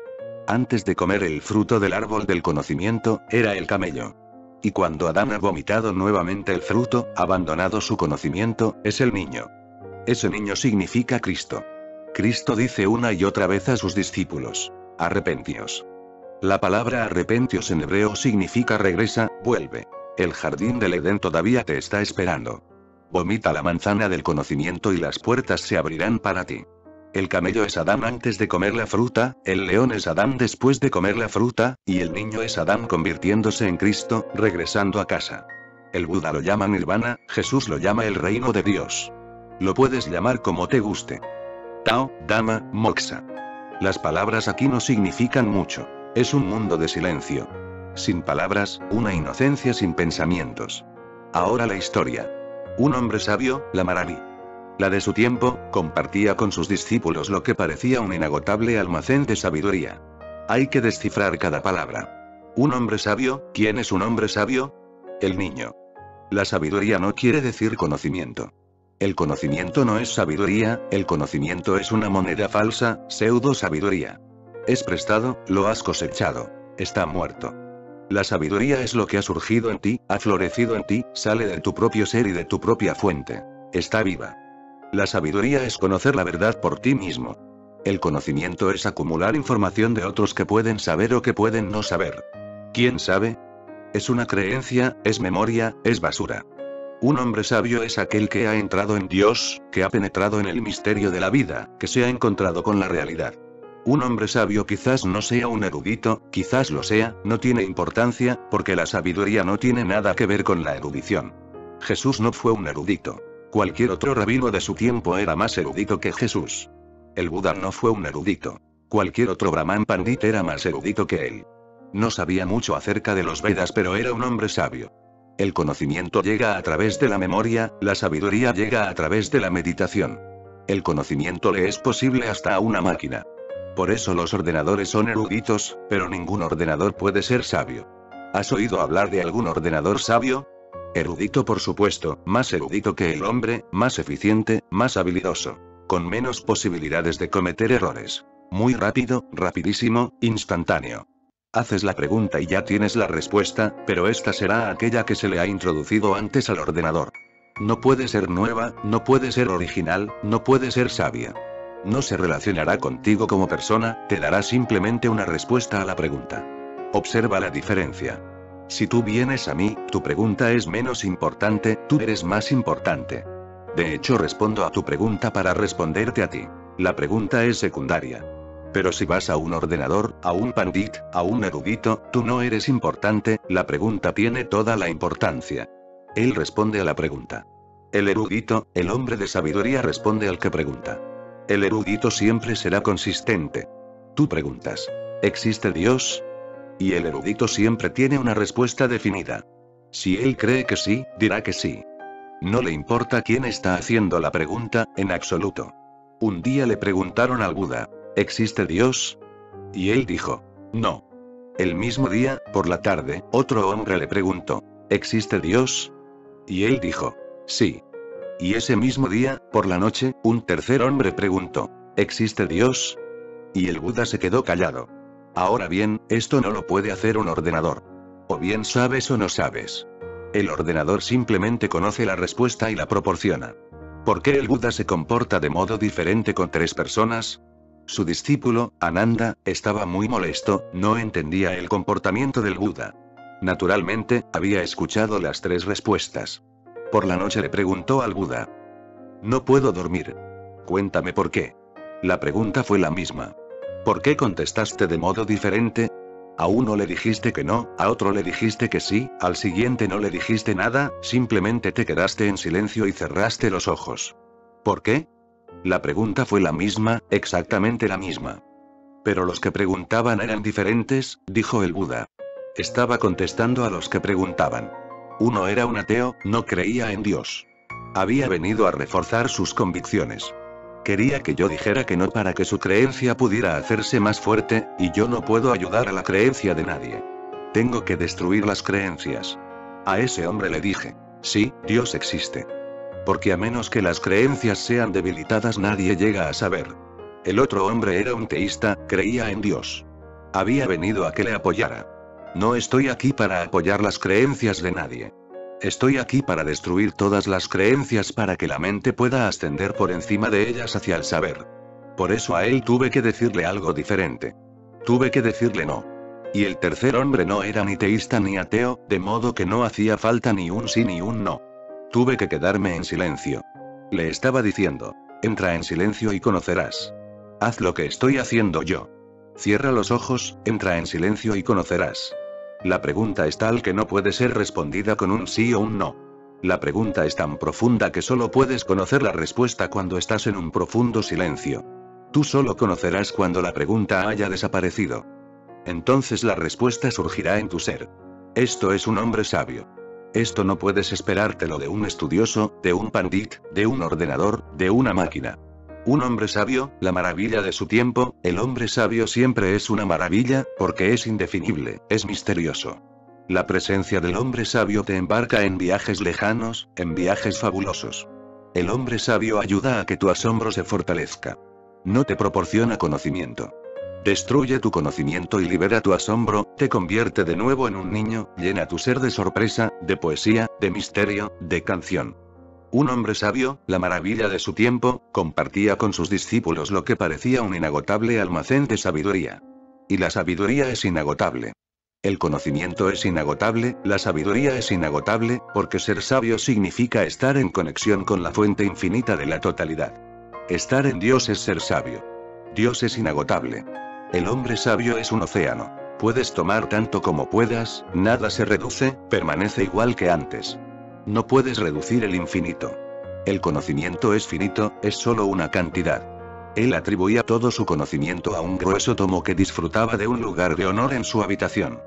Antes de comer el fruto del árbol del conocimiento, era el camello. Y cuando Adán ha vomitado nuevamente el fruto, abandonado su conocimiento, es el niño. Ese niño significa Cristo. Cristo dice una y otra vez a sus discípulos: arrepentíos. La palabra arrepentios en hebreo significa regresa, vuelve. El jardín del Edén todavía te está esperando. Vomita la manzana del conocimiento y las puertas se abrirán para ti. El camello es Adán antes de comer la fruta, el león es Adán después de comer la fruta, y el niño es Adán convirtiéndose en Cristo, regresando a casa. El Buda lo llama Nirvana, Jesús lo llama el reino de Dios. Lo puedes llamar como te guste. Tao, Dhamma, Moksha. Las palabras aquí no significan mucho. Es un mundo de silencio. Sin palabras, una inocencia sin pensamientos. Ahora la historia. Un hombre sabio, la Maraví. La de su tiempo, compartía con sus discípulos lo que parecía un inagotable almacén de sabiduría. Hay que descifrar cada palabra. Un hombre sabio, ¿quién es un hombre sabio? El niño. La sabiduría no quiere decir conocimiento. El conocimiento no es sabiduría, el conocimiento es una moneda falsa, pseudo sabiduría. Es prestado, lo has cosechado. Está muerto. La sabiduría es lo que ha surgido en ti, ha florecido en ti, sale de tu propio ser y de tu propia fuente. Está viva. La sabiduría es conocer la verdad por ti mismo. El conocimiento es acumular información de otros que pueden saber o que pueden no saber. ¿Quién sabe? Es una creencia, es memoria, es basura. Un hombre sabio es aquel que ha entrado en Dios, que ha penetrado en el misterio de la vida, que se ha encontrado con la realidad. Un hombre sabio quizás no sea un erudito, quizás lo sea, no tiene importancia, porque la sabiduría no tiene nada que ver con la erudición. Jesús no fue un erudito. Cualquier otro rabino de su tiempo era más erudito que Jesús. El Buda no fue un erudito. Cualquier otro brahman pandit era más erudito que él. No sabía mucho acerca de los Vedas, pero era un hombre sabio. El conocimiento llega a través de la memoria, la sabiduría llega a través de la meditación. El conocimiento le es posible hasta a una máquina. Por eso los ordenadores son eruditos, pero ningún ordenador puede ser sabio. ¿Has oído hablar de algún ordenador sabio? Erudito, por supuesto, más erudito que el hombre, más eficiente, más habilidoso. Con menos posibilidades de cometer errores. Muy rápido, rapidísimo, instantáneo. Haces la pregunta y ya tienes la respuesta, pero esta será aquella que se le ha introducido antes al ordenador. No puede ser nueva, no puede ser original, no puede ser sabia. No se relacionará contigo como persona, te dará simplemente una respuesta a la pregunta. Observa la diferencia. Si tú vienes a mí, tu pregunta es menos importante, tú eres más importante. De hecho, respondo a tu pregunta para responderte a ti. La pregunta es secundaria. Pero si vas a un ordenador, a un pandit, a un erudito, tú no eres importante, la pregunta tiene toda la importancia. Él responde a la pregunta. El erudito, el hombre de sabiduría, responde al que pregunta. El erudito siempre será consistente. Tú preguntas: ¿existe Dios? Y el erudito siempre tiene una respuesta definida. Si él cree que sí, dirá que sí. No le importa quién está haciendo la pregunta, en absoluto. Un día le preguntaron al Buda: ¿existe Dios? Y él dijo: no. El mismo día, por la tarde, otro hombre le preguntó: ¿existe Dios? Y él dijo: sí. Y ese mismo día, por la noche, un tercer hombre preguntó: ¿existe Dios? Y el Buda se quedó callado. Ahora bien, esto no lo puede hacer un ordenador. O bien sabes o no sabes. El ordenador simplemente conoce la respuesta y la proporciona. ¿Por qué el Buda se comporta de modo diferente con 3 personas? Su discípulo, Ananda, estaba muy molesto, no entendía el comportamiento del Buda. Naturalmente, había escuchado las 3 respuestas. Por la noche le preguntó al Buda: no puedo dormir. Cuéntame por qué. La pregunta fue la misma. ¿Por qué contestaste de modo diferente? A uno le dijiste que no, a otro le dijiste que sí, al siguiente no le dijiste nada, simplemente te quedaste en silencio y cerraste los ojos. ¿Por qué? La pregunta fue la misma, exactamente la misma. Pero los que preguntaban eran diferentes, dijo el Buda. Estaba contestando a los que preguntaban. Uno era un ateo, no creía en Dios. Había venido a reforzar sus convicciones. Quería que yo dijera que no para que su creencia pudiera hacerse más fuerte, y yo no puedo ayudar a la creencia de nadie. Tengo que destruir las creencias. A ese hombre le dije: sí, Dios existe. Porque a menos que las creencias sean debilitadas nadie llega a saber. El otro hombre era un teísta, creía en Dios. Había venido a que le apoyara. No estoy aquí para apoyar las creencias de nadie. Estoy aquí para destruir todas las creencias para que la mente pueda ascender por encima de ellas hacia el saber. Por eso a él tuve que decirle algo diferente. Tuve que decirle no. Y el tercer hombre no era ni teísta ni ateo, de modo que no hacía falta ni un sí ni un no. Tuve que quedarme en silencio. Le estaba diciendo: entra en silencio y conocerás. Haz lo que estoy haciendo yo. Cierra los ojos, entra en silencio y conocerás. La pregunta es tal que no puede ser respondida con un sí o un no. La pregunta es tan profunda que solo puedes conocer la respuesta cuando estás en un profundo silencio. Tú solo conocerás cuando la pregunta haya desaparecido. Entonces la respuesta surgirá en tu ser. Esto es un hombre sabio. Esto no puedes esperártelo de un estudioso, de un pandit, de un ordenador, de una máquina. Un hombre sabio, la maravilla de su tiempo, el hombre sabio siempre es una maravilla, porque es indefinible, es misterioso. La presencia del hombre sabio te embarca en viajes lejanos, en viajes fabulosos. El hombre sabio ayuda a que tu asombro se fortalezca. No te proporciona conocimiento. Destruye tu conocimiento y libera tu asombro, te convierte de nuevo en un niño, llena tu ser de sorpresa, de poesía, de misterio, de canción. Un hombre sabio, la maravilla de su tiempo, compartía con sus discípulos lo que parecía un inagotable almacén de sabiduría. Y la sabiduría es inagotable. El conocimiento es inagotable, la sabiduría es inagotable, porque ser sabio significa estar en conexión con la fuente infinita de la totalidad. Estar en Dios es ser sabio. Dios es inagotable. El hombre sabio es un océano. Puedes tomar tanto como puedas, nada se reduce, permanece igual que antes. No puedes reducir el infinito. El conocimiento es finito, es solo una cantidad. Él atribuía todo su conocimiento a un grueso tomo que disfrutaba de un lugar de honor en su habitación.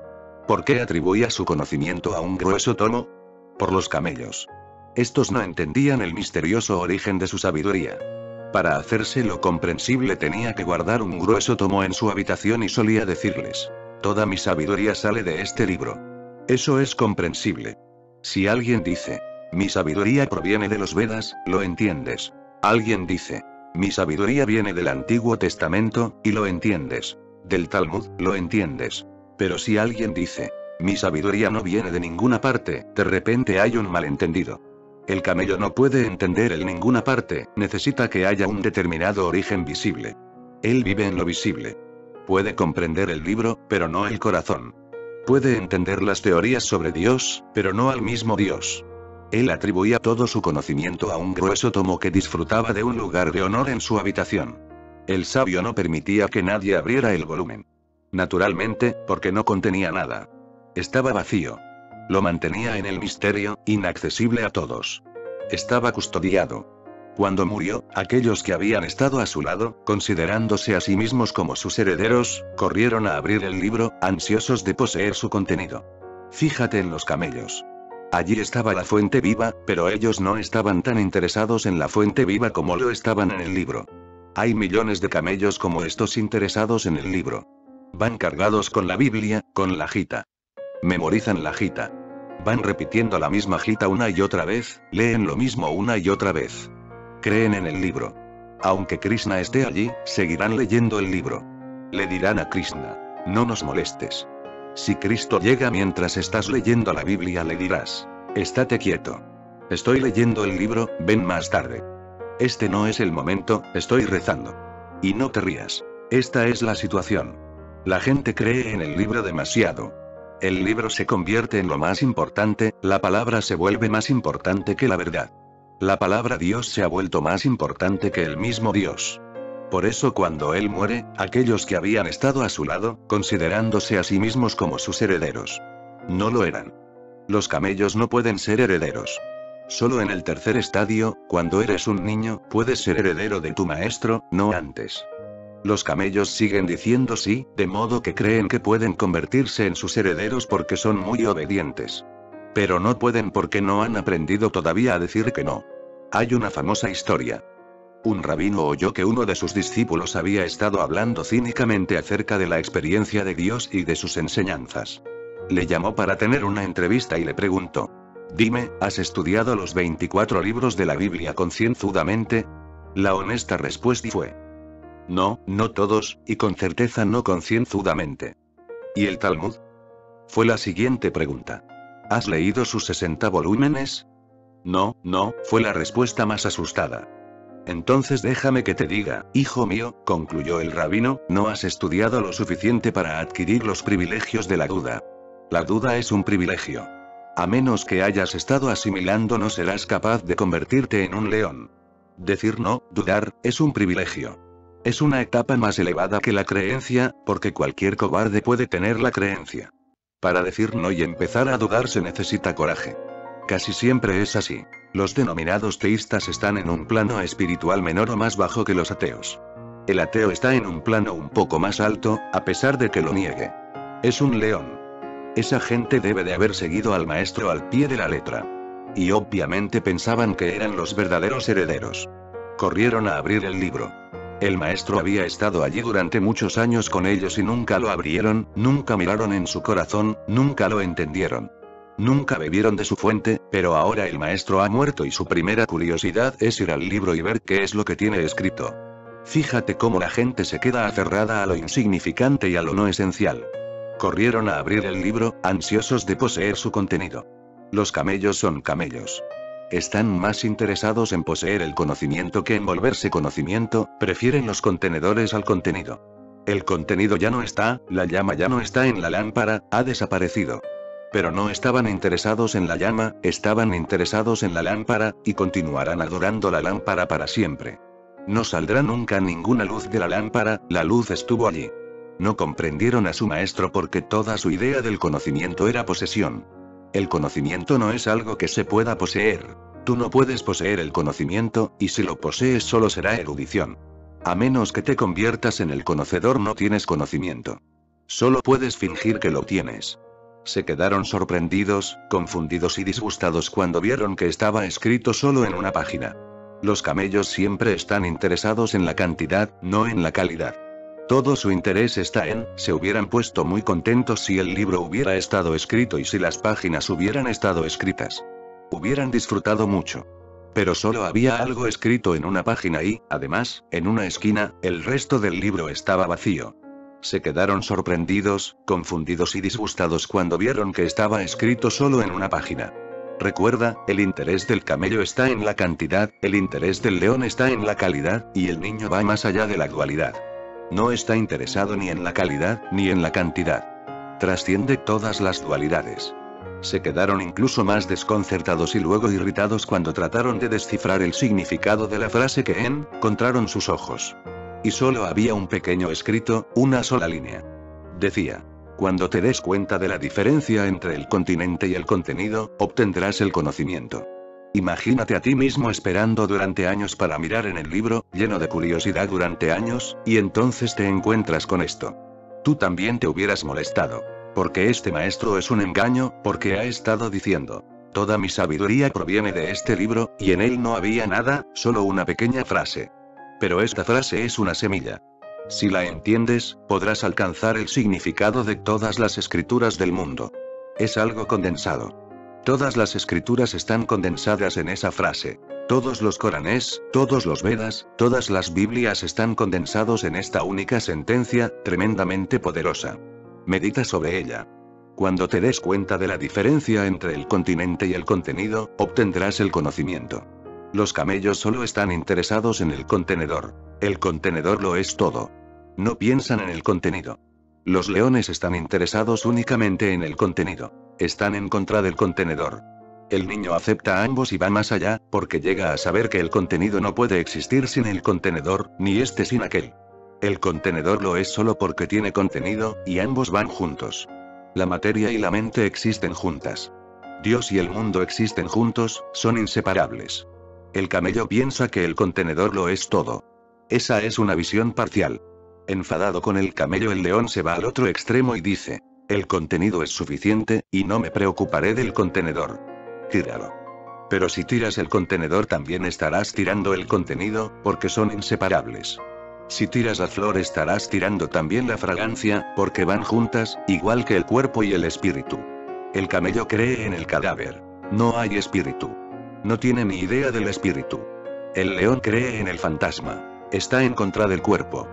¿Por qué atribuía su conocimiento a un grueso tomo? Por los camellos. Estos no entendían el misterioso origen de su sabiduría. Para hacérselo comprensible tenía que guardar un grueso tomo en su habitación y solía decirles: toda mi sabiduría sale de este libro. Eso es comprensible. Si alguien dice: mi sabiduría proviene de los Vedas, lo entiendes. Alguien dice: mi sabiduría viene del Antiguo Testamento, y lo entiendes. Del Talmud, lo entiendes. Pero si alguien dice: mi sabiduría no viene de ninguna parte, de repente hay un malentendido. El camello no puede entender el ninguna parte, necesita que haya un determinado origen visible. Él vive en lo visible. Puede comprender el libro, pero no el corazón. Puede entender las teorías sobre Dios, pero no al mismo Dios. Él atribuía todo su conocimiento a un grueso tomo que disfrutaba de un lugar de honor en su habitación. El sabio no permitía que nadie abriera el volumen. Naturalmente, porque no contenía nada. Estaba vacío. Lo mantenía en el misterio, inaccesible a todos. Estaba custodiado. Cuando murió, aquellos que habían estado a su lado, considerándose a sí mismos como sus herederos, corrieron a abrir el libro, ansiosos de poseer su contenido. Fíjate en los camellos. Allí estaba la fuente viva, pero ellos no estaban tan interesados en la fuente viva como lo estaban en el libro. Hay millones de camellos como estos interesados en el libro. Van cargados con la Biblia, con la gita. Memorizan la gita. Van repitiendo la misma gita una y otra vez, leen lo mismo una y otra vez. Creen en el libro. Aunque Krishna esté allí, seguirán leyendo el libro. Le dirán a Krishna: no nos molestes. Si Cristo llega mientras estás leyendo la Biblia le dirás: Estate quieto. Estoy leyendo el libro, ven más tarde. Este no es el momento, estoy rezando. Y no te rías. Esta es la situación. La gente cree en el libro demasiado. El libro se convierte en lo más importante, la palabra se vuelve más importante que la verdad. La palabra Dios se ha vuelto más importante que el mismo Dios. Por eso cuando Él muere, aquellos que habían estado a su lado, considerándose a sí mismos como sus herederos, no lo eran. Los camellos no pueden ser herederos. Solo en el tercer estadio, cuando eres un niño, puedes ser heredero de tu maestro, no antes. Los camellos siguen diciendo sí, de modo que creen que pueden convertirse en sus herederos porque son muy obedientes. Pero no pueden porque no han aprendido todavía a decir que no. Hay una famosa historia. Un rabino oyó que uno de sus discípulos había estado hablando cínicamente acerca de la experiencia de Dios y de sus enseñanzas. Le llamó para tener una entrevista y le preguntó: «Dime, ¿has estudiado los 24 libros de la Biblia concienzudamente?» La honesta respuesta fue: «No, no todos, y con certeza no concienzudamente». ¿Y el Talmud? Fue la siguiente pregunta. ¿Has leído sus 60 volúmenes? No, no, fue la respuesta más asustada. Entonces déjame que te diga, hijo mío, concluyó el rabino, no has estudiado lo suficiente para adquirir los privilegios de la duda. La duda es un privilegio. A menos que hayas estado asimilando, no serás capaz de convertirte en un león. Decir no, dudar, es un privilegio. Es una etapa más elevada que la creencia, porque cualquier cobarde puede tener la creencia. Para decir no y empezar a dudar se necesita coraje. Casi siempre es así. Los denominados teístas están en un plano espiritual menor o más bajo que los ateos. El ateo está en un plano un poco más alto, a pesar de que lo niegue. Es un león. Esa gente debe de haber seguido al maestro al pie de la letra. Y obviamente pensaban que eran los verdaderos herederos. Corrieron a abrir el libro. El maestro había estado allí durante muchos años con ellos y nunca lo abrieron, nunca miraron en su corazón, nunca lo entendieron. Nunca bebieron de su fuente, pero ahora el maestro ha muerto y su primera curiosidad es ir al libro y ver qué es lo que tiene escrito. Fíjate cómo la gente se queda aferrada a lo insignificante y a lo no esencial. Corrieron a abrir el libro, ansiosos de poseer su contenido. Los camellos son camellos. Están más interesados en poseer el conocimiento que en volverse conocimiento, prefieren los contenedores al contenido. El contenido ya no está, la llama ya no está en la lámpara, ha desaparecido. Pero no estaban interesados en la llama, estaban interesados en la lámpara, y continuarán adorando la lámpara para siempre. No saldrá nunca ninguna luz de la lámpara, la luz estuvo allí. No comprendieron a su maestro porque toda su idea del conocimiento era posesión. El conocimiento no es algo que se pueda poseer. Tú no puedes poseer el conocimiento, y si lo posees solo será erudición. A menos que te conviertas en el conocedor no tienes conocimiento. Solo puedes fingir que lo tienes. Se quedaron sorprendidos, confundidos y disgustados cuando vieron que estaba escrito solo en una página. Los camellos siempre están interesados en la cantidad, no en la calidad. Todo su interés está en, se hubieran puesto muy contentos si el libro hubiera estado escrito y si las páginas hubieran estado escritas. Hubieran disfrutado mucho. Pero solo había algo escrito en una página y, además, en una esquina, el resto del libro estaba vacío. Se quedaron sorprendidos, confundidos y disgustados cuando vieron que estaba escrito solo en una página. Recuerda, el interés del camello está en la cantidad, el interés del león está en la calidad, y el niño va más allá de la dualidad. No está interesado ni en la calidad, ni en la cantidad. Trasciende todas las dualidades. Se quedaron incluso más desconcertados y luego irritados cuando trataron de descifrar el significado de la frase que encontraron sus ojos. Y solo había un pequeño escrito, una sola línea. Decía: cuando te des cuenta de la diferencia entre el continente y el contenido, obtendrás el conocimiento. Imagínate a ti mismo esperando durante años para mirar en el libro, lleno de curiosidad durante años, y entonces te encuentras con esto. Tú también te hubieras molestado. Porque este maestro es un engaño, porque ha estado diciendo: toda mi sabiduría proviene de este libro, y en él no había nada, solo una pequeña frase. Pero esta frase es una semilla. Si la entiendes, podrás alcanzar el significado de todas las escrituras del mundo. Es algo condensado. Todas las escrituras están condensadas en esa frase. Todos los Coranes, todos los Vedas, todas las Biblias están condensados en esta única sentencia, tremendamente poderosa. Medita sobre ella. Cuando te des cuenta de la diferencia entre el continente y el contenido, obtendrás el conocimiento. Los camellos solo están interesados en el contenedor. El contenedor lo es todo. No piensan en el contenido. Los leones están interesados únicamente en el contenido. Están en contra del contenedor. El niño acepta a ambos y va más allá, porque llega a saber que el contenido no puede existir sin el contenedor, ni este sin aquel. El contenedor lo es solo porque tiene contenido, y ambos van juntos. La materia y la mente existen juntas. Dios y el mundo existen juntos, son inseparables. El camello piensa que el contenedor lo es todo. Esa es una visión parcial. Enfadado con el camello, el león se va al otro extremo y dice: el contenido es suficiente, y no me preocuparé del contenedor. Tíralo. Pero si tiras el contenedor también estarás tirando el contenido, porque son inseparables. Si tiras la flor estarás tirando también la fragancia, porque van juntas, igual que el cuerpo y el espíritu. El camello cree en el cadáver. No hay espíritu. No tiene ni idea del espíritu. El león cree en el fantasma. Está en contra del cuerpo.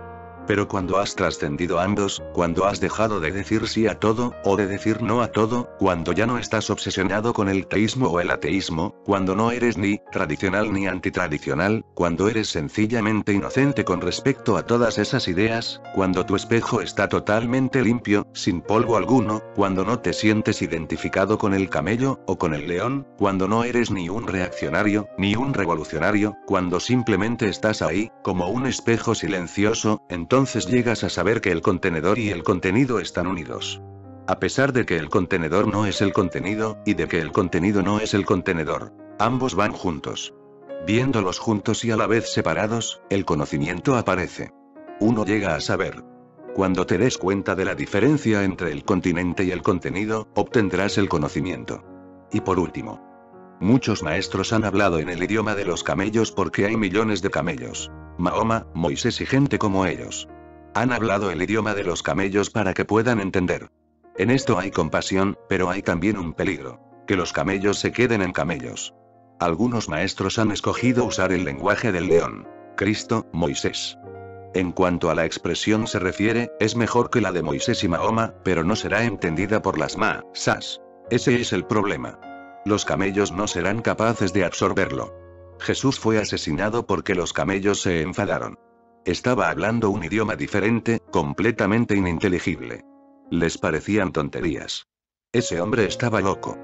Pero cuando has trascendido ambos, cuando has dejado de decir sí a todo, o de decir no a todo, cuando ya no estás obsesionado con el teísmo o el ateísmo, cuando no eres ni tradicional ni antitradicional, cuando eres sencillamente inocente con respecto a todas esas ideas, cuando tu espejo está totalmente limpio, sin polvo alguno, cuando no te sientes identificado con el camello, o con el león, cuando no eres ni un reaccionario, ni un revolucionario, cuando simplemente estás ahí, como un espejo silencioso, entonces llegas a saber que el contenedor y el contenido están unidos. A pesar de que el contenedor no es el contenido, y de que el contenido no es el contenedor, ambos van juntos. Viéndolos juntos y a la vez separados, el conocimiento aparece. Uno llega a saber. Cuando te des cuenta de la diferencia entre el continente y el contenido, obtendrás el conocimiento. Y por último, muchos maestros han hablado en el idioma de los camellos porque hay millones de camellos. Mahoma, Moisés y gente como ellos. Han hablado el idioma de los camellos para que puedan entender. En esto hay compasión, pero hay también un peligro. Que los camellos se queden en camellos. Algunos maestros han escogido usar el lenguaje del león. Cristo, Moisés. En cuanto a la expresión se refiere, es mejor que la de Moisés y Mahoma, pero no será entendida por las masas. Ese es el problema. Los camellos no serán capaces de absorberlo. Jesús fue asesinado porque los camellos se enfadaron. Estaba hablando un idioma diferente, completamente ininteligible. Les parecían tonterías. Ese hombre estaba loco.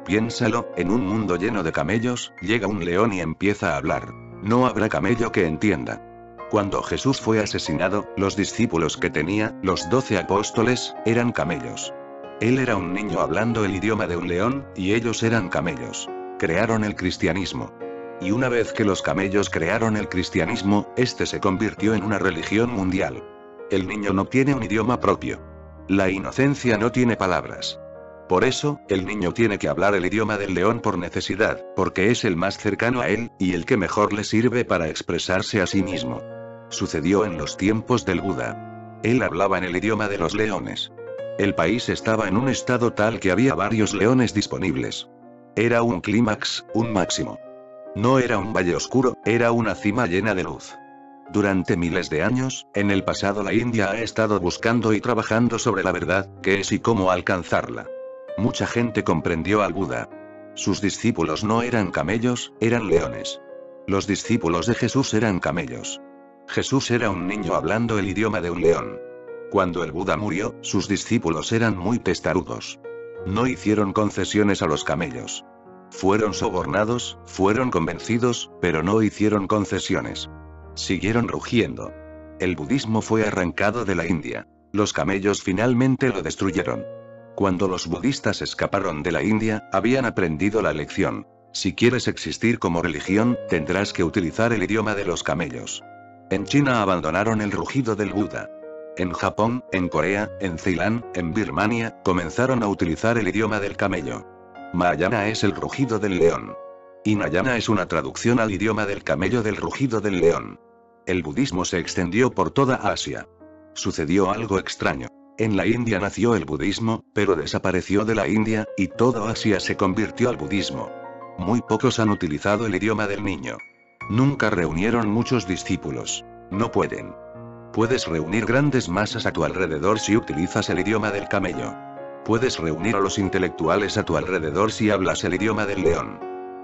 Piénsalo, en un mundo lleno de camellos, llega un león y empieza a hablar. No habrá camello que entienda. Cuando Jesús fue asesinado, los discípulos que tenía, los 12 apóstoles, eran camellos. Él era un niño hablando el idioma de un león, y ellos eran camellos. Crearon el cristianismo. Y una vez que los camellos crearon el cristianismo, este se convirtió en una religión mundial. El niño no tiene un idioma propio. La inocencia no tiene palabras. Por eso, el niño tiene que hablar el idioma del león por necesidad, porque es el más cercano a él, y el que mejor le sirve para expresarse a sí mismo. Sucedió en los tiempos del Buda. Él hablaba en el idioma de los leones. El país estaba en un estado tal que había varios leones disponibles. Era un clímax, un máximo. No era un valle oscuro, era una cima llena de luz. Durante miles de años, en el pasado la India ha estado buscando y trabajando sobre la verdad, qué es y cómo alcanzarla. Mucha gente comprendió al Buda. Sus discípulos no eran camellos, eran leones. Los discípulos de Jesús eran camellos. Jesús era un niño hablando el idioma de un león. Cuando el Buda murió, sus discípulos eran muy testarudos. No hicieron concesiones a los camellos. Fueron sobornados, fueron convencidos, pero no hicieron concesiones. Siguieron rugiendo. El budismo fue arrancado de la India. Los camellos finalmente lo destruyeron. Cuando los budistas escaparon de la India, habían aprendido la lección. Si quieres existir como religión, tendrás que utilizar el idioma de los camellos. En China abandonaron el rugido del Buda. En Japón, en Corea, en Ceilán, en Birmania, comenzaron a utilizar el idioma del camello. Mahayana es el rugido del león. Hinayana es una traducción al idioma del camello del rugido del león. El budismo se extendió por toda Asia. Sucedió algo extraño. En la India nació el budismo, pero desapareció de la India, y toda Asia se convirtió al budismo. Muy pocos han utilizado el idioma del niño. Nunca reunieron muchos discípulos. No pueden. Puedes reunir grandes masas a tu alrededor si utilizas el idioma del camello. Puedes reunir a los intelectuales a tu alrededor si hablas el idioma del león.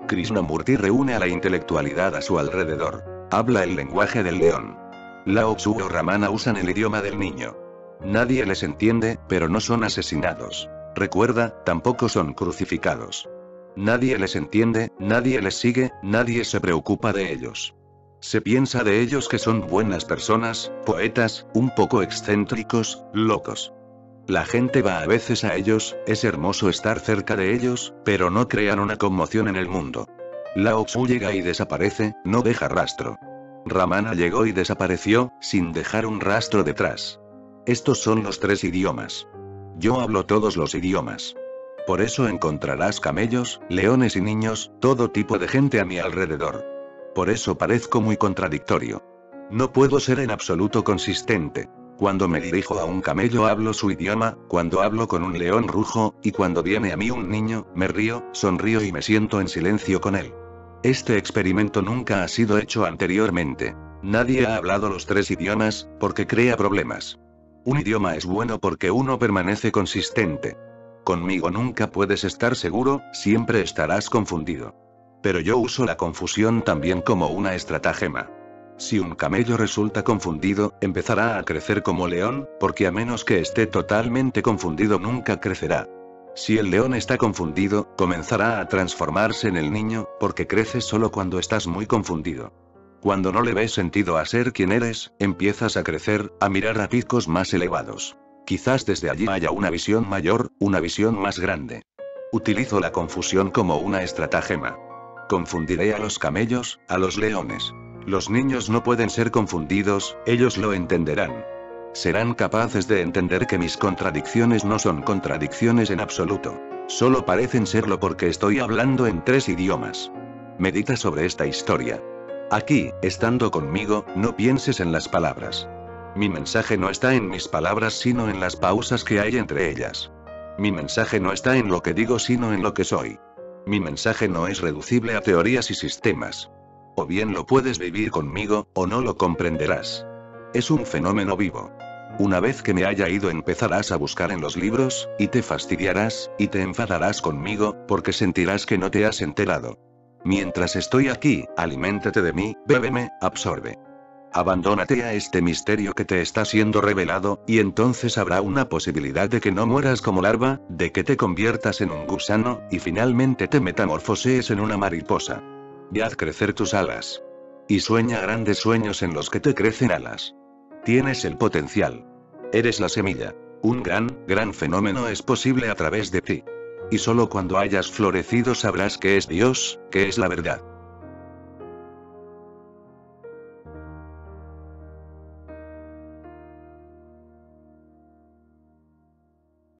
Krishnamurti reúne a la intelectualidad a su alrededor. Habla el lenguaje del león. Lao Tzu o Ramana usan el idioma del niño. Nadie les entiende, pero no son asesinados. Recuerda, tampoco son crucificados. Nadie les entiende, nadie les sigue, nadie se preocupa de ellos. Se piensa de ellos que son buenas personas, poetas, un poco excéntricos, locos. La gente va a veces a ellos, es hermoso estar cerca de ellos, pero no crean una conmoción en el mundo. Lao Tzu llega y desaparece, no deja rastro. Ramana llegó y desapareció, sin dejar un rastro detrás. Estos son los 3 idiomas. Yo hablo todos los idiomas. Por eso encontrarás camellos, leones y niños, todo tipo de gente a mi alrededor. Por eso parezco muy contradictorio. No puedo ser en absoluto consistente. Cuando me dirijo a un camello hablo su idioma, cuando hablo con un león rujo, y cuando viene a mí un niño, me río, sonrío y me siento en silencio con él. Este experimento nunca ha sido hecho anteriormente. Nadie ha hablado los 3 idiomas, porque crea problemas. Un idioma es bueno porque uno permanece consistente. Conmigo nunca puedes estar seguro, siempre estarás confundido. Pero yo uso la confusión también como una estratagema. Si un camello resulta confundido, empezará a crecer como león, porque a menos que esté totalmente confundido nunca crecerá. Si el león está confundido, comenzará a transformarse en el niño, porque crece solo cuando estás muy confundido. Cuando no le ves sentido a ser quien eres, empiezas a crecer, a mirar a picos más elevados. Quizás desde allí haya una visión mayor, una visión más grande. Utilizo la confusión como una estratagema. Confundiré a los camellos, a los leones. Los niños no pueden ser confundidos, ellos lo entenderán. Serán capaces de entender que mis contradicciones no son contradicciones en absoluto. Solo parecen serlo porque estoy hablando en 3 idiomas. Medita sobre esta historia. Aquí, estando conmigo, no pienses en las palabras. Mi mensaje no está en mis palabras sino en las pausas que hay entre ellas. Mi mensaje no está en lo que digo sino en lo que soy. Mi mensaje no es reducible a teorías y sistemas. O bien lo puedes vivir conmigo, o no lo comprenderás. Es un fenómeno vivo. Una vez que me haya ido empezarás a buscar en los libros, y te fastidiarás, y te enfadarás conmigo, porque sentirás que no te has enterado. Mientras estoy aquí, aliméntate de mí, bébeme, absorbe. Abandónate a este misterio que te está siendo revelado, y entonces habrá una posibilidad de que no mueras como larva, de que te conviertas en un gusano, y finalmente te metamorfosees en una mariposa. Y haz crecer tus alas. Y sueña grandes sueños en los que te crecen alas. Tienes el potencial. Eres la semilla. Un gran fenómeno es posible a través de ti. Y solo cuando hayas florecido sabrás qué es Dios, qué es la verdad.